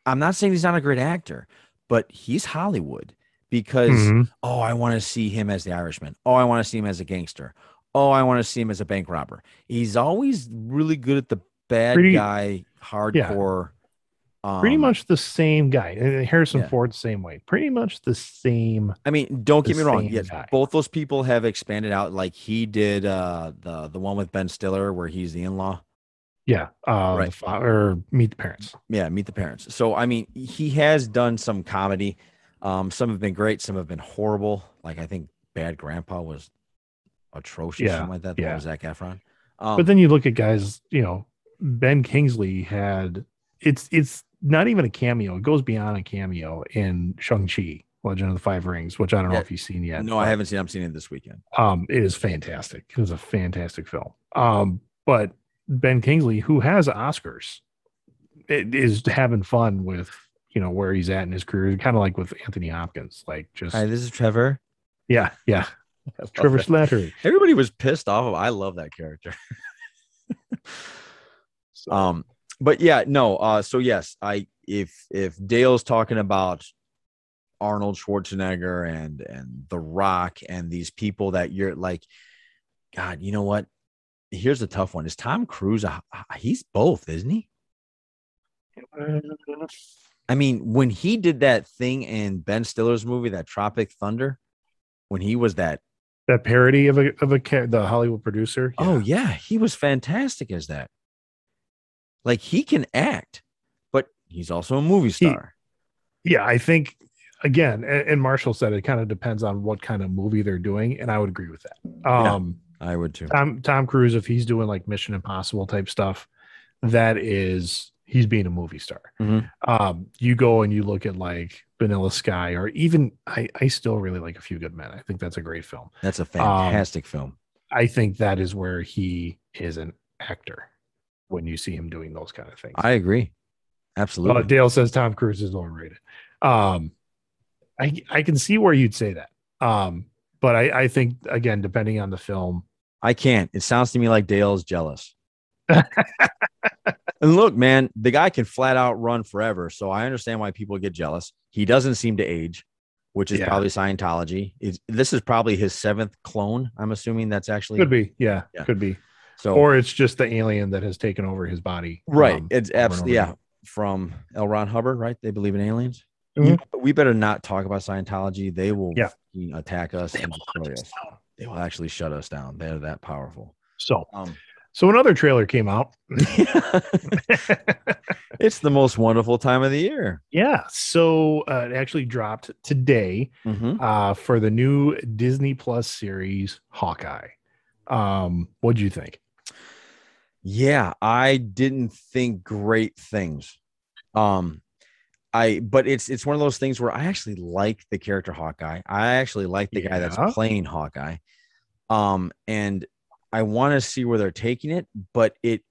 [SPEAKER 1] I'm not saying he's not a great actor, but he's Hollywood because,
[SPEAKER 2] Mm-hmm.
[SPEAKER 1] oh, I want to see him as the Irishman. Oh, I want to see him as a gangster. Oh, I want to see him as a bank robber. He's always really good at the bad
[SPEAKER 2] Pretty,
[SPEAKER 1] guy,
[SPEAKER 2] yeah.
[SPEAKER 1] hardcore.
[SPEAKER 2] Pretty much the same guy. And Harrison
[SPEAKER 1] Yeah.
[SPEAKER 2] Ford, same way. Pretty much the same.
[SPEAKER 1] I mean, don't
[SPEAKER 2] The
[SPEAKER 1] get me wrong.
[SPEAKER 2] same
[SPEAKER 1] Yes,
[SPEAKER 2] guy.
[SPEAKER 1] both those people have expanded out. Like he did the one with Ben Stiller where he's the in-law.
[SPEAKER 2] Yeah.
[SPEAKER 1] Right.
[SPEAKER 2] Or Meet the Parents.
[SPEAKER 1] Yeah, Meet the Parents. So I mean, he has done some comedy. Some have been great, some have been horrible. Like I think Bad Grandpa was atrocious,
[SPEAKER 2] Yeah.
[SPEAKER 1] something like that. The one with Zac Efron.
[SPEAKER 2] But then you look at guys, Ben Kingsley had it's not even a cameo. It goes beyond a cameo in Shang-Chi, Legend of the Five Rings, which I don't know if you've seen yet.
[SPEAKER 1] No, I haven't seen. I'm seeing it this weekend.
[SPEAKER 2] It is fantastic. It was a fantastic film. But Ben Kingsley, who has Oscars, is having fun with where he's at in his career, kind of like with Anthony Hopkins. Like just
[SPEAKER 1] Hi, this is Trevor.
[SPEAKER 2] Yeah. Trevor Slattery.
[SPEAKER 1] Everybody was pissed off of. I love that character. But yeah, no. So yes, if Dale's talking about Arnold Schwarzenegger and The Rock and these people that you're like, God, you know what? Here's the tough one. Is Tom Cruise? He's both, isn't he? I mean, when he did that thing in Ben Stiller's movie, that Tropic Thunder, when he was that
[SPEAKER 2] parody of the Hollywood producer.
[SPEAKER 1] Yeah. Oh yeah, he was fantastic as that. Like he can act, but he's also a movie star.
[SPEAKER 2] I think again, and Marshall said it kind of depends on what kind of movie they're doing, and I would agree with that.
[SPEAKER 1] I would too.
[SPEAKER 2] Tom Cruise, if he's doing like Mission Impossible type stuff, he's being a movie star.
[SPEAKER 1] Mm-hmm.
[SPEAKER 2] You go and you look at like Vanilla Sky, or even I still really like A Few Good Men. I think that's a great film.
[SPEAKER 1] That's a fantastic film.
[SPEAKER 2] I think that is where he is an actor when you see him doing those kind of things.
[SPEAKER 1] I agree. Absolutely.
[SPEAKER 2] Dale says Tom Cruise is overrated. I can see where you'd say that. But I think, again, depending on the film.
[SPEAKER 1] I can't. It sounds to me like Dale's jealous. And look, man, the guy can flat out run forever. So I understand why people get jealous. He doesn't seem to age, which is probably Scientology. This is probably his 7th clone. I'm assuming that's actually
[SPEAKER 2] could be. Yeah. Could be. So, or it's just the alien that has taken over his body.
[SPEAKER 1] Right. It's absolutely, from L. Ron Hubbard, right? They believe in aliens. Mm-hmm. We better not talk about Scientology. They will attack us and destroy us. They will actually shut us down. They're that powerful.
[SPEAKER 2] So another trailer came out.
[SPEAKER 1] It's the most wonderful time of the year.
[SPEAKER 2] Yeah. So it actually dropped today for the new Disney Plus series, Hawkeye. What'd you think?
[SPEAKER 1] Yeah, I didn't think great things. But it's one of those things where I actually like the character Hawkeye. I actually like the guy that's playing Hawkeye. And I want to see where they're taking it, but it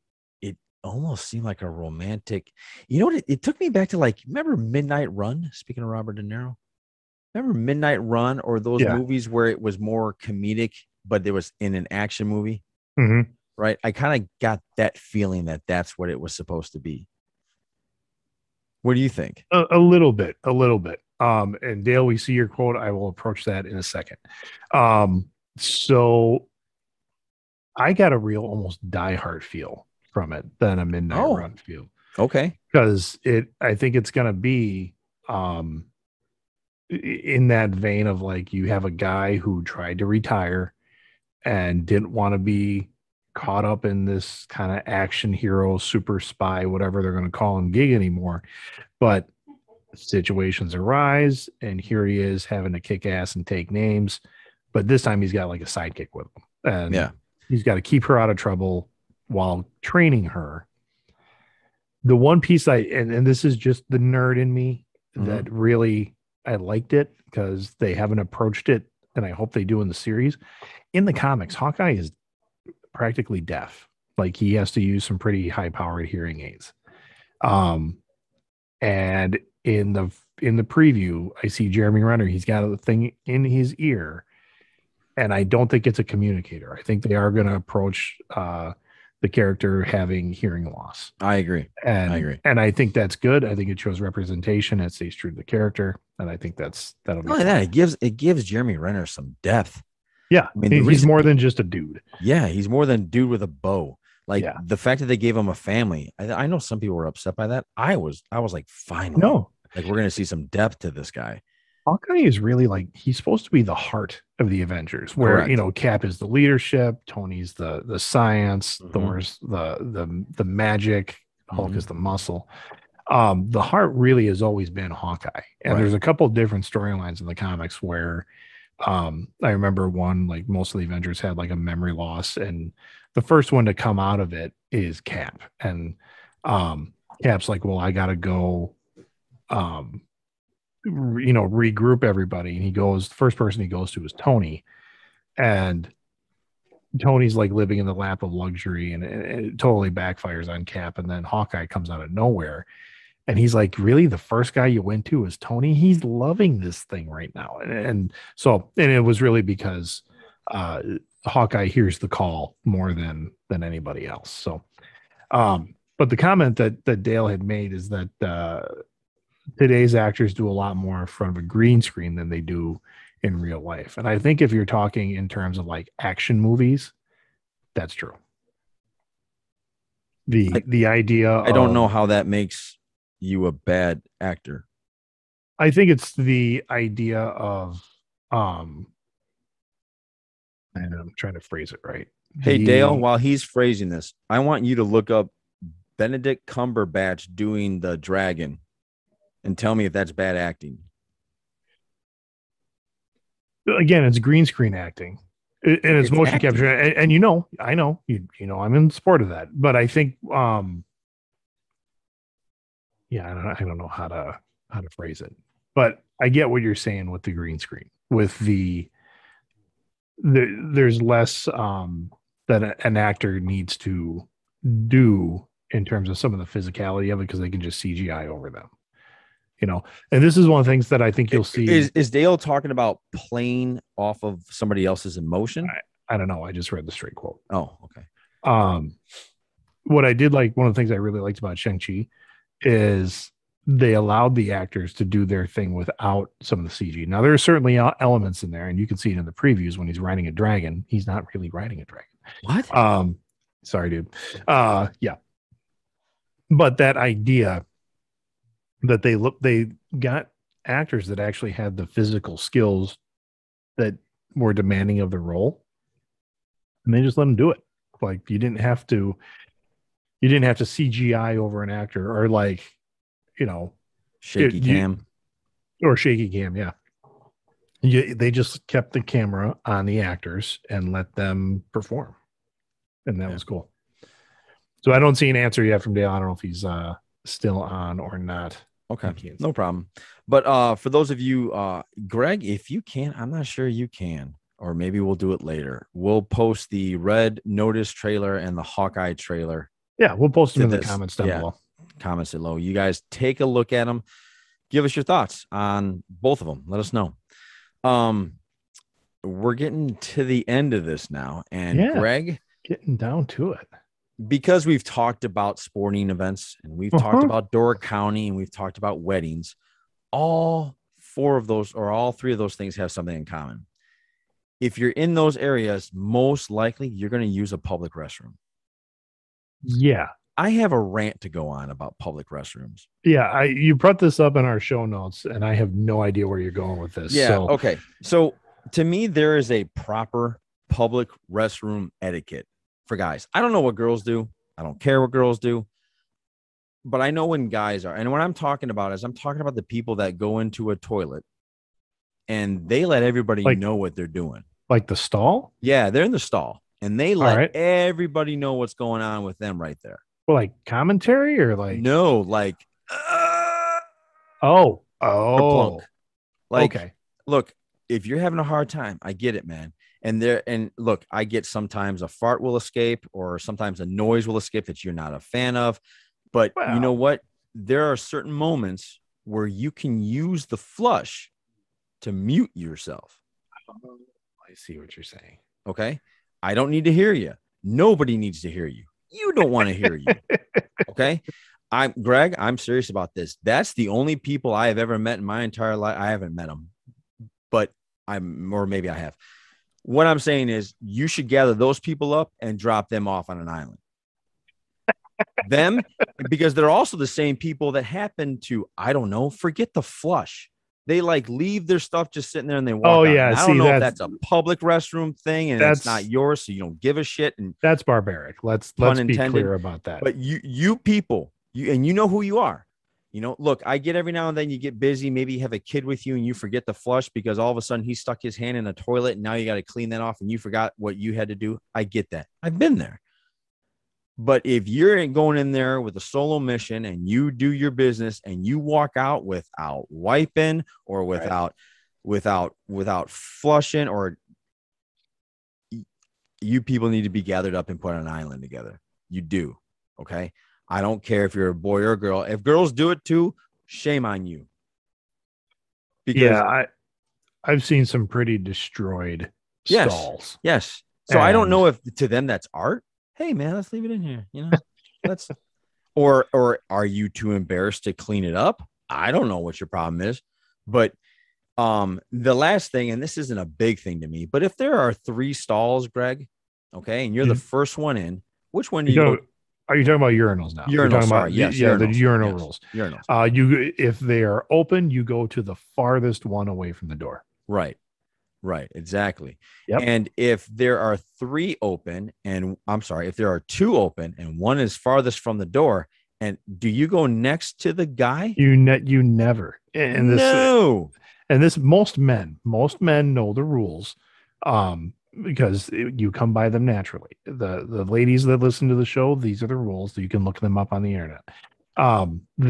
[SPEAKER 1] almost seemed like a romantic. You know what? It took me back to remember Midnight Run? Speaking of Robert De Niro, remember Midnight Run or those movies where it was more comedic, but it was in an action movie, right? I kind of got that feeling that that's what it was supposed to be. What do you think?
[SPEAKER 2] A little bit. And Dale, we see your quote. I will approach that in a second. So I got a real almost diehard feel from it than a Midnight Run feel.
[SPEAKER 1] Okay.
[SPEAKER 2] Because I think it's going to be in that vein of you have a guy who tried to retire and didn't want to be caught up in this kind of action hero, super spy, whatever they're going to call him gig anymore. But situations arise and here he is having to kick ass and take names. But this time he's got a sidekick with him. And he's got to keep her out of trouble while training her. The one piece and this is just the nerd in me that really, I liked it because they haven't approached it. And I hope they do in the series. In the comics, Hawkeye is practically deaf. He has to use some pretty high powered hearing aids. And in the preview, I see Jeremy Renner. He's got a thing in his ear. And I don't think it's a communicator. I think they are going to approach the character having hearing loss.
[SPEAKER 1] I agree.
[SPEAKER 2] And I think that's good. I think it shows representation. It stays true to the character, and I think that'll be.
[SPEAKER 1] Not only that, it gives Jeremy Renner some depth.
[SPEAKER 2] Yeah, I mean, he's more than just a dude.
[SPEAKER 1] Yeah, he's more than a dude with a bow. Like the fact that they gave him a family. I know some people were upset by that. I was like, finally,
[SPEAKER 2] no,
[SPEAKER 1] like we're gonna see some depth to this guy.
[SPEAKER 2] Hawkeye is really like, he's supposed to be the heart of the Avengers, where
[SPEAKER 1] Correct.
[SPEAKER 2] Cap is the leadership, Tony's the science, Thor's the magic, Hulk is the muscle. The heart really has always been Hawkeye, and there's a couple different storylines in the comics where I remember one, like most of the Avengers had like a memory loss, and the first one to come out of it is Cap, and Cap's like, well, I gotta go regroup everybody, and the first person he goes to is Tony, and Tony's like living in the lap of luxury, and it totally backfires on Cap, and then Hawkeye comes out of nowhere. And he's like, really? The first guy you went to is Tony? He's loving this thing right now. And it was really because Hawkeye hears the call more than anybody else. So, but the comment that Dale had made is that today's actors do a lot more in front of a green screen than they do in real life. And I think if you're talking in terms of like action movies, that's true. The idea
[SPEAKER 1] I don't know how that makes you a bad actor.
[SPEAKER 2] I think it's the idea of and I'm trying to phrase it right.
[SPEAKER 1] Hey Dale, while he's phrasing this, I want you to look up Benedict Cumberbatch doing the dragon and tell me if that's bad acting.
[SPEAKER 2] Again, it's green screen acting. And it's motion acting. Capture. And I know I'm in support of that. But I think I don't know how to phrase it, but I get what you're saying with the green screen. With there's less that an actor needs to do in terms of some of the physicality of it, because they can just CGI over them. And this is one of the things that I think you'll see.
[SPEAKER 1] Is Dale talking about playing off of somebody else's emotion?
[SPEAKER 2] I don't know. I just read the straight quote.
[SPEAKER 1] Oh, okay.
[SPEAKER 2] What I did like, one of the things I really liked about Shang-Chi is they allowed the actors to do their thing without some of the CG. Now, there are certainly elements in there, and you can see it in the previews when he's riding a dragon. He's not really riding a dragon.
[SPEAKER 1] What?
[SPEAKER 2] Sorry, dude. Yeah. But that idea that they got actors that actually had the physical skills that were demanding of the role, and they just let them do it. Like, you didn't have to CGI over an actor, or like,
[SPEAKER 1] shaky cam.
[SPEAKER 2] Yeah. They just kept the camera on the actors and let them perform. And that was cool. So I don't see an answer yet from Dale. I don't know if he's still on or not.
[SPEAKER 1] Okay, no problem. But for those of you, Greg, if you can, I'm not sure you can, or maybe we'll do it later. We'll post the Red Notice trailer and the Hawkeye trailer.
[SPEAKER 2] Yeah, we'll post them in the comments down below.
[SPEAKER 1] Comments below. You guys take a look at them. Give us your thoughts on both of them. Let us know. We're getting to the end of this now, and Greg,
[SPEAKER 2] getting down to it.
[SPEAKER 1] Because we've talked about sporting events, and we've talked about Door County, and we've talked about weddings. All three of those things have something in common. If you're in those areas, most likely you're going to use a public restroom.
[SPEAKER 2] Yeah.
[SPEAKER 1] I have a rant to go on about public restrooms.
[SPEAKER 2] Yeah, you brought this up in our show notes, and I have no idea where you're going with this.
[SPEAKER 1] Yeah, okay. So to me, there is a proper public restroom etiquette for guys. I don't know what girls do. I don't care what girls do. But I know when guys are. And what I'm talking about is I'm talking about the people that go into a toilet and they let everybody know what they're doing.
[SPEAKER 2] Like the stall?
[SPEAKER 1] Yeah, they're in the stall. And they let everybody know what's going on with them right there.
[SPEAKER 2] Well, like commentary or like?
[SPEAKER 1] No, like.
[SPEAKER 2] Or
[SPEAKER 1] plunk. Like, okay. Look, if you're having a hard time, I get it, man. And look, I get sometimes a fart will escape, or sometimes a noise will escape that you're not a fan of. But you know what? There are certain moments where you can use the flush to mute yourself.
[SPEAKER 2] I see what you're saying.
[SPEAKER 1] Okay. I don't need to hear you. Nobody needs to hear you. You don't want to hear you. Okay. Greg, I'm serious about this. That's the only people I have ever met in my entire life. I haven't met them, but or maybe I have. What I'm saying is you should gather those people up and drop them off on an island. Them, because they're also the same people that happen to, I don't know, forget the flush. They like leave their stuff just sitting there and they walk out.
[SPEAKER 2] Yeah.
[SPEAKER 1] I don't know if that's a public restroom thing and it's not yours, so you don't give a shit. And
[SPEAKER 2] that's barbaric. Let's be clear about that.
[SPEAKER 1] But you people, and you know who you are. You know, look, I get every now and then you get busy. Maybe you have a kid with you and you forget to flush because all of a sudden he stuck his hand in a toilet and now you got to clean that off and you forgot what you had to do. I get that. I've been there. But if you're going in there with a solo mission and you do your business and you walk out without wiping or without flushing, or you people need to be gathered up and put on an island together. You do. Okay. I don't care if you're a boy or a girl. If girls do it too, shame on you.
[SPEAKER 2] Because I've seen some pretty destroyed stalls.
[SPEAKER 1] Yes. So I don't know if to them that's art. Hey man, let's leave it in here. You know, or are you too embarrassed to clean it up? I don't know what your problem is, but the last thing, and this isn't a big thing to me, but if there are 3 stalls, Greg, okay, and you're the first one in, which one do you go?
[SPEAKER 2] Are you talking about urinals now?
[SPEAKER 1] Urinals,
[SPEAKER 2] talking
[SPEAKER 1] sorry,
[SPEAKER 2] about, the urinal rules.
[SPEAKER 1] Urinals.
[SPEAKER 2] If they are open, you go to the farthest one away from the door.
[SPEAKER 1] Right, exactly.
[SPEAKER 2] Yep.
[SPEAKER 1] And if there are 3 open, if there are 2 open and one is farthest from the door, and do you go next to the guy?
[SPEAKER 2] You never. And this,
[SPEAKER 1] no.
[SPEAKER 2] And this, most men know the rules, because you come by them naturally. The ladies that listen to the show, these are the rules. So you can look them up on the internet.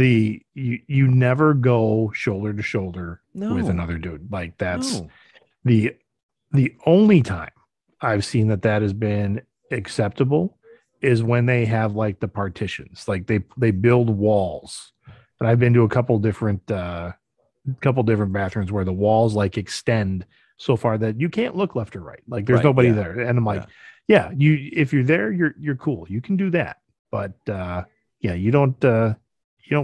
[SPEAKER 2] You never go shoulder to shoulder with another dude. Like that's the only time I've seen that has been acceptable is when they have like the partitions, like they build walls. And I've been to a couple different bathrooms where the walls like extend so far that you can't look left or right. Like there's nobody there. And I'm like, if you're there, you're cool. You can do that. But you don't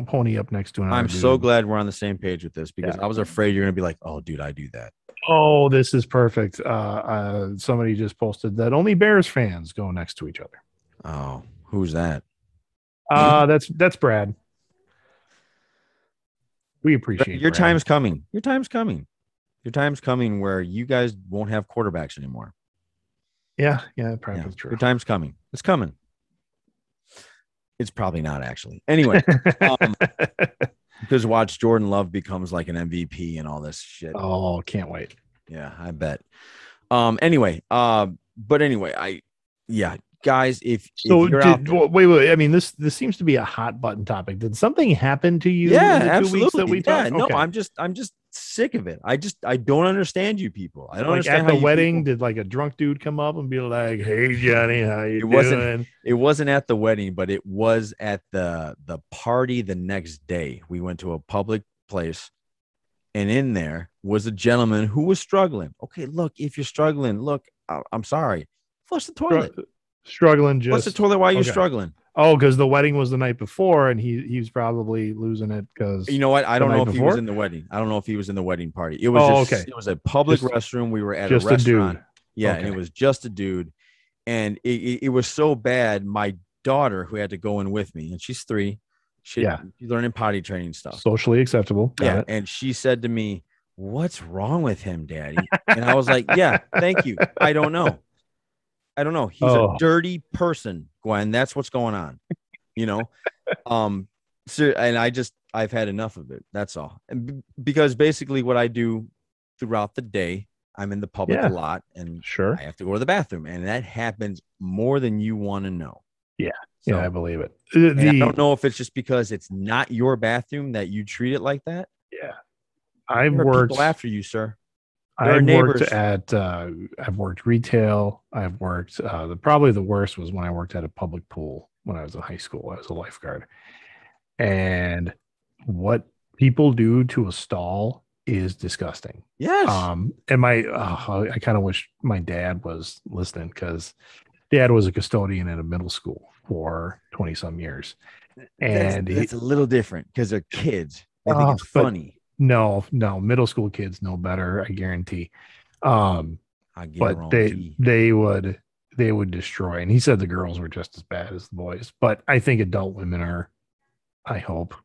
[SPEAKER 2] pony up next to another
[SPEAKER 1] I'm
[SPEAKER 2] dude.
[SPEAKER 1] so glad we're on the same page with this because I was afraid you're going to be like, oh, dude, I do that.
[SPEAKER 2] Oh, this is perfect. Somebody just posted that only Bears fans go next to each other.
[SPEAKER 1] Oh, who's that?
[SPEAKER 2] That's Brad. We appreciate
[SPEAKER 1] your
[SPEAKER 2] Brad.
[SPEAKER 1] time's coming. Your time's coming. Your time's coming where you guys won't have quarterbacks anymore.
[SPEAKER 2] Yeah, probably true.
[SPEAKER 1] Your time's coming. It's coming. It's probably not actually. Anyway, because watch Jordan Love becomes like an MVP and all this shit.
[SPEAKER 2] Oh, can't wait.
[SPEAKER 1] Yeah, I bet. Guys, if you're
[SPEAKER 2] wait. I mean, this seems to be a hot button topic. Did something happen to you?
[SPEAKER 1] Yeah,
[SPEAKER 2] in the 2
[SPEAKER 1] absolutely.
[SPEAKER 2] weeks that we talked?
[SPEAKER 1] No, I'm just sick of it. I don't understand you people. I don't
[SPEAKER 2] like
[SPEAKER 1] understand
[SPEAKER 2] at the wedding. Did like a drunk dude come up and be like, "Hey, Johnny, how you doing?"
[SPEAKER 1] It wasn't at the wedding, but it was at the party the next day. We went to a public place, and in there was a gentleman who was struggling. Okay, look, if you're struggling, look, I'm sorry, flush the toilet.
[SPEAKER 2] Struggling,
[SPEAKER 1] flush the toilet while you're struggling.
[SPEAKER 2] Oh, because the wedding was the night before, and he was probably losing it because
[SPEAKER 1] you know what? I don't know if he was in the wedding. I don't know if he was in the wedding party. It was It was a public restroom. We were at a restaurant. And it was just a dude, and it was so bad. My daughter, who had to go in with me, and she's 3, she's learning potty training stuff,
[SPEAKER 2] socially acceptable. Got it.
[SPEAKER 1] And she said to me, "What's wrong with him, Daddy?" And I was like, "Yeah, thank you. I don't know. He's a dirty person, Gwen. That's what's going on, you know." So, and I've had enough of it. That's all. And because basically what I do throughout the day, I'm in the public a lot, and I have to go to the bathroom, and that happens more than you want to know.
[SPEAKER 2] Yeah.
[SPEAKER 1] So,
[SPEAKER 2] I believe it.
[SPEAKER 1] I don't know if it's just because it's not your bathroom that you treat it like that.
[SPEAKER 2] Yeah. I've worked
[SPEAKER 1] people after you, sir.
[SPEAKER 2] I've worked retail. I've worked, probably the worst was when I worked at a public pool when I was in high school. I was a lifeguard. And what people do to a stall is disgusting.
[SPEAKER 1] Yes.
[SPEAKER 2] And I kind of wish my dad was listening because dad was a custodian at a middle school for 20 some years. And
[SPEAKER 1] that's a little different because they're kids. They think it's funny.
[SPEAKER 2] No, middle school kids know better, I guarantee. But they would destroy. And he said the girls were just as bad as the boys. But I think adult women are, I hope,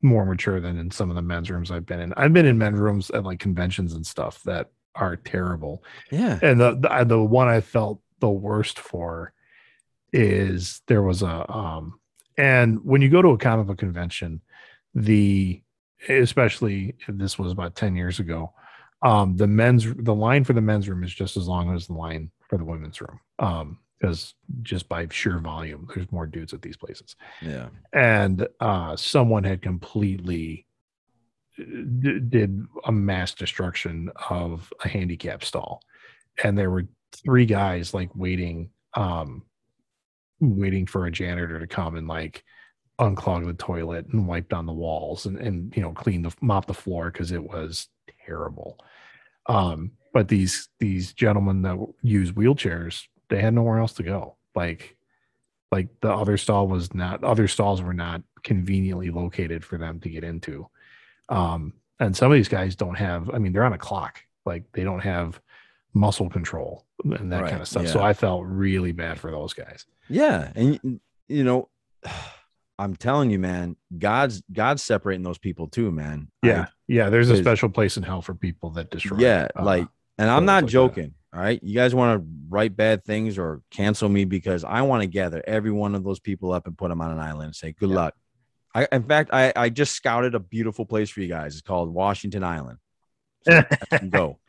[SPEAKER 2] more mature than in some of the men's rooms I've been in. I've been in men's rooms at like conventions and stuff that are terrible.
[SPEAKER 1] Yeah.
[SPEAKER 2] And the one I felt the worst for is there was and when you go to a comic book convention, especially if this was about 10 years ago, the line for the men's room is just as long as the line for the women's room. Because just by sheer volume, there's more dudes at these places.
[SPEAKER 1] Yeah.
[SPEAKER 2] And someone had completely did a mass destruction of a handicap stall. And there were 3 guys like waiting for a janitor to come and like unclog the toilet and wipe down the walls and mop the floor because it was terrible. But these gentlemen that use wheelchairs, they had nowhere else to go. Like the other stalls were not conveniently located for them to get into. And some of these guys don't have, they're on a clock. Like they don't have muscle control and that kind of stuff. Yeah. So I felt really bad for those guys.
[SPEAKER 1] Yeah. And I'm telling you, man, God's separating those people too, man.
[SPEAKER 2] Yeah. There's a special place in hell for people that destroy.
[SPEAKER 1] Yeah. And I'm not joking. All right. You guys want to write bad things or cancel me because I want to gather every one of those people up and put them on an island and say, good luck. In fact, I just scouted a beautiful place for you guys. It's called Washington Island. So you can go.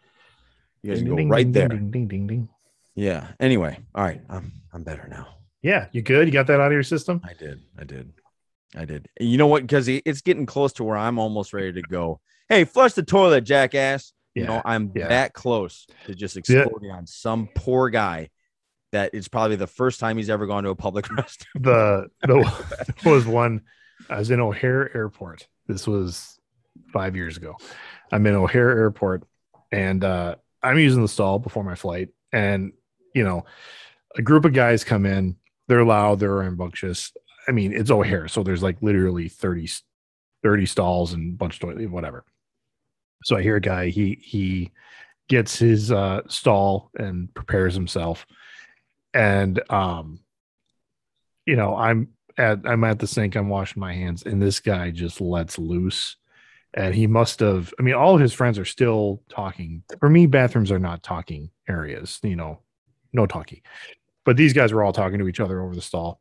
[SPEAKER 1] You guys can go right there.
[SPEAKER 2] Ding, ding, ding.
[SPEAKER 1] Yeah. Anyway. All right. I'm better now.
[SPEAKER 2] Yeah. You good? You got that out of your system?
[SPEAKER 1] I did. You know what? Because it's getting close to where I'm almost ready to go. Hey, flush the toilet, jackass. I'm that close to just exploding on some poor guy that it's probably the first time he's ever gone to a public restroom.
[SPEAKER 2] There was one. I was in O'Hare Airport. This was 5 years ago. I'm in O'Hare Airport, and I'm using the stall before my flight. And, a group of guys come in. They're loud. They're rambunctious. It's O'Hare, so there's like literally 30 stalls and a bunch of whatever. So I hear a guy, he gets his stall and prepares himself. And, I'm at the sink, I'm washing my hands, and this guy just lets loose. And he must have, all of his friends are still talking. For me, bathrooms are not talking areas, no talkie. But these guys were all talking to each other over the stall.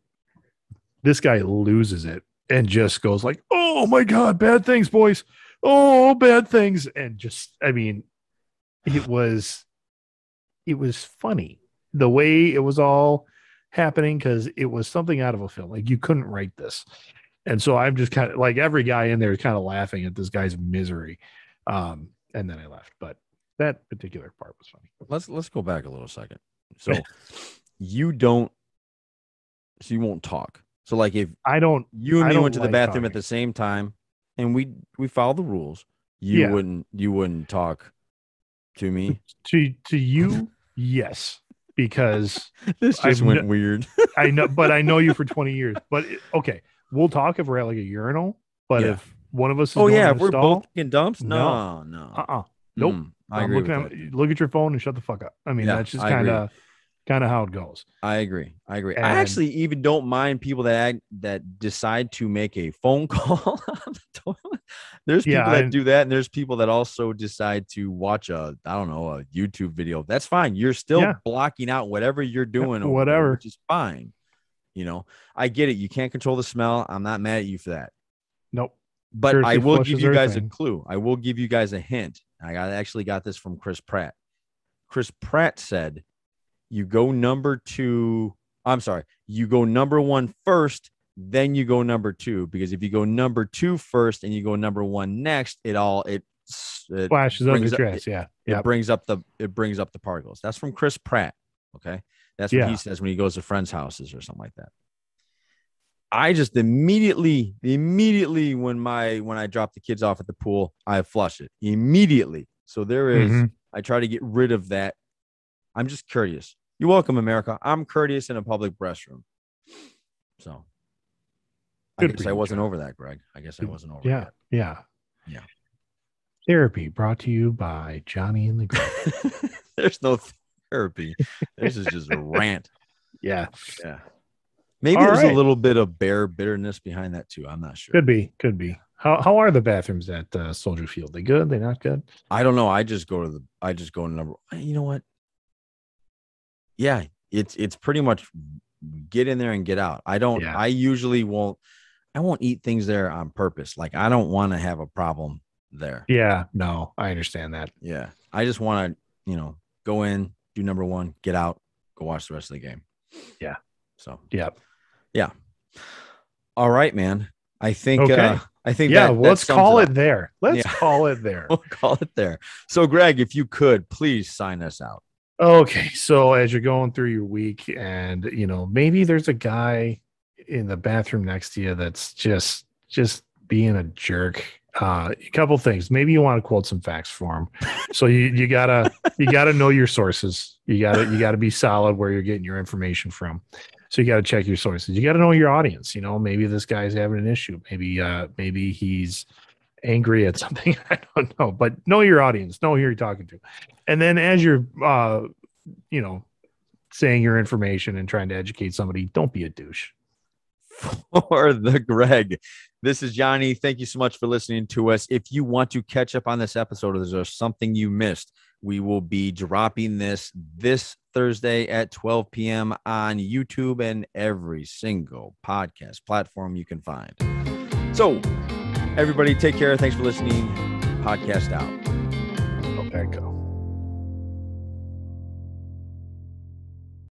[SPEAKER 2] This guy loses it and just goes like, oh my God, bad things, boys. Oh, bad things. And just, it was funny the way it was all happening because it was something out of a film. Like you couldn't write this. And so I'm just kind of like every guy in there is kind of laughing at this guy's misery. And then I left, but that particular part was funny.
[SPEAKER 1] Let's go back a little second. So you won't talk. So like if you and me went to the bathroom at the same time and we follow the rules, you wouldn't talk to me.
[SPEAKER 2] To you, yes. Because
[SPEAKER 1] this just went weird.
[SPEAKER 2] I know, but I know you for 20 years. But okay, we'll talk if we're at like a urinal. But if one of us is
[SPEAKER 1] if we're both in dumps, no.
[SPEAKER 2] Nope.
[SPEAKER 1] I agree.
[SPEAKER 2] Look at your phone and shut the fuck up. That's just kind of how it goes.
[SPEAKER 1] I agree. And I actually even don't mind people that decide to make a phone call on the toilet. There's people that do that, and there's people that also decide to watch a YouTube video. That's fine. You're still blocking out whatever you're doing, which is fine. I get it. You can't control the smell. I'm not mad at you for that.
[SPEAKER 2] Nope.
[SPEAKER 1] But I will give you guys a clue. I will give you guys a hint. I actually got this from Chris Pratt. Chris Pratt said, you go number one first, then you go number two. Because if you go number two first and you go number one next, it
[SPEAKER 2] flashes up the dress.
[SPEAKER 1] It brings up the particles. That's from Chris Pratt. Okay. That's what he says when he goes to friends' houses or something like that. I just immediately when I drop the kids off at the pool, I flush it immediately. So there is, I try to get rid of that I'm just courteous. You're welcome, America. I'm courteous in a public restroom. So I guess I wasn't over that, Greg. I guess I wasn't over
[SPEAKER 2] that. Yeah. Therapy brought to you by Johnny and the Greg.
[SPEAKER 1] There's no therapy. This is just a rant.
[SPEAKER 2] Yeah.
[SPEAKER 1] Maybe there's a little bit of bear bitterness behind that too. I'm not sure.
[SPEAKER 2] Could be. How are the bathrooms at Soldier Field? They good? They not good?
[SPEAKER 1] I don't know. I just go to number. You know what? Yeah, it's pretty much get in there and get out. I usually won't eat things there on purpose. Like I don't want to have a problem there.
[SPEAKER 2] Yeah, no, I understand that.
[SPEAKER 1] Yeah. I just want to, go in, do number one, get out, go watch the rest of the game.
[SPEAKER 2] Yeah.
[SPEAKER 1] So,
[SPEAKER 2] yeah.
[SPEAKER 1] All right, man. I think,
[SPEAKER 2] let's call it there. Let's call it there.
[SPEAKER 1] We'll call it there. So Greg, if you could please sign us out.
[SPEAKER 2] Okay. So as you're going through your week and, maybe there's a guy in the bathroom next to you that's just being a jerk. A couple things. Maybe you want to quote some facts for him. So you gotta know your sources. You gotta be solid where you're getting your information from. So you gotta check your sources. You gotta know your audience. Maybe this guy's having an issue. Maybe he's angry at something. I don't know. But know your audience. Know who you're talking to. And then as you're saying your information and trying to educate somebody, don't be a douche.
[SPEAKER 1] For the Greg, this is Johnny. Thank you so much for listening to us. If you want to catch up on this episode, or there's something you missed, we will be dropping this Thursday at 12 p.m. on YouTube and every single podcast platform you can find. So everybody take care. Thanks for listening. Podcast out.
[SPEAKER 2] Let that go.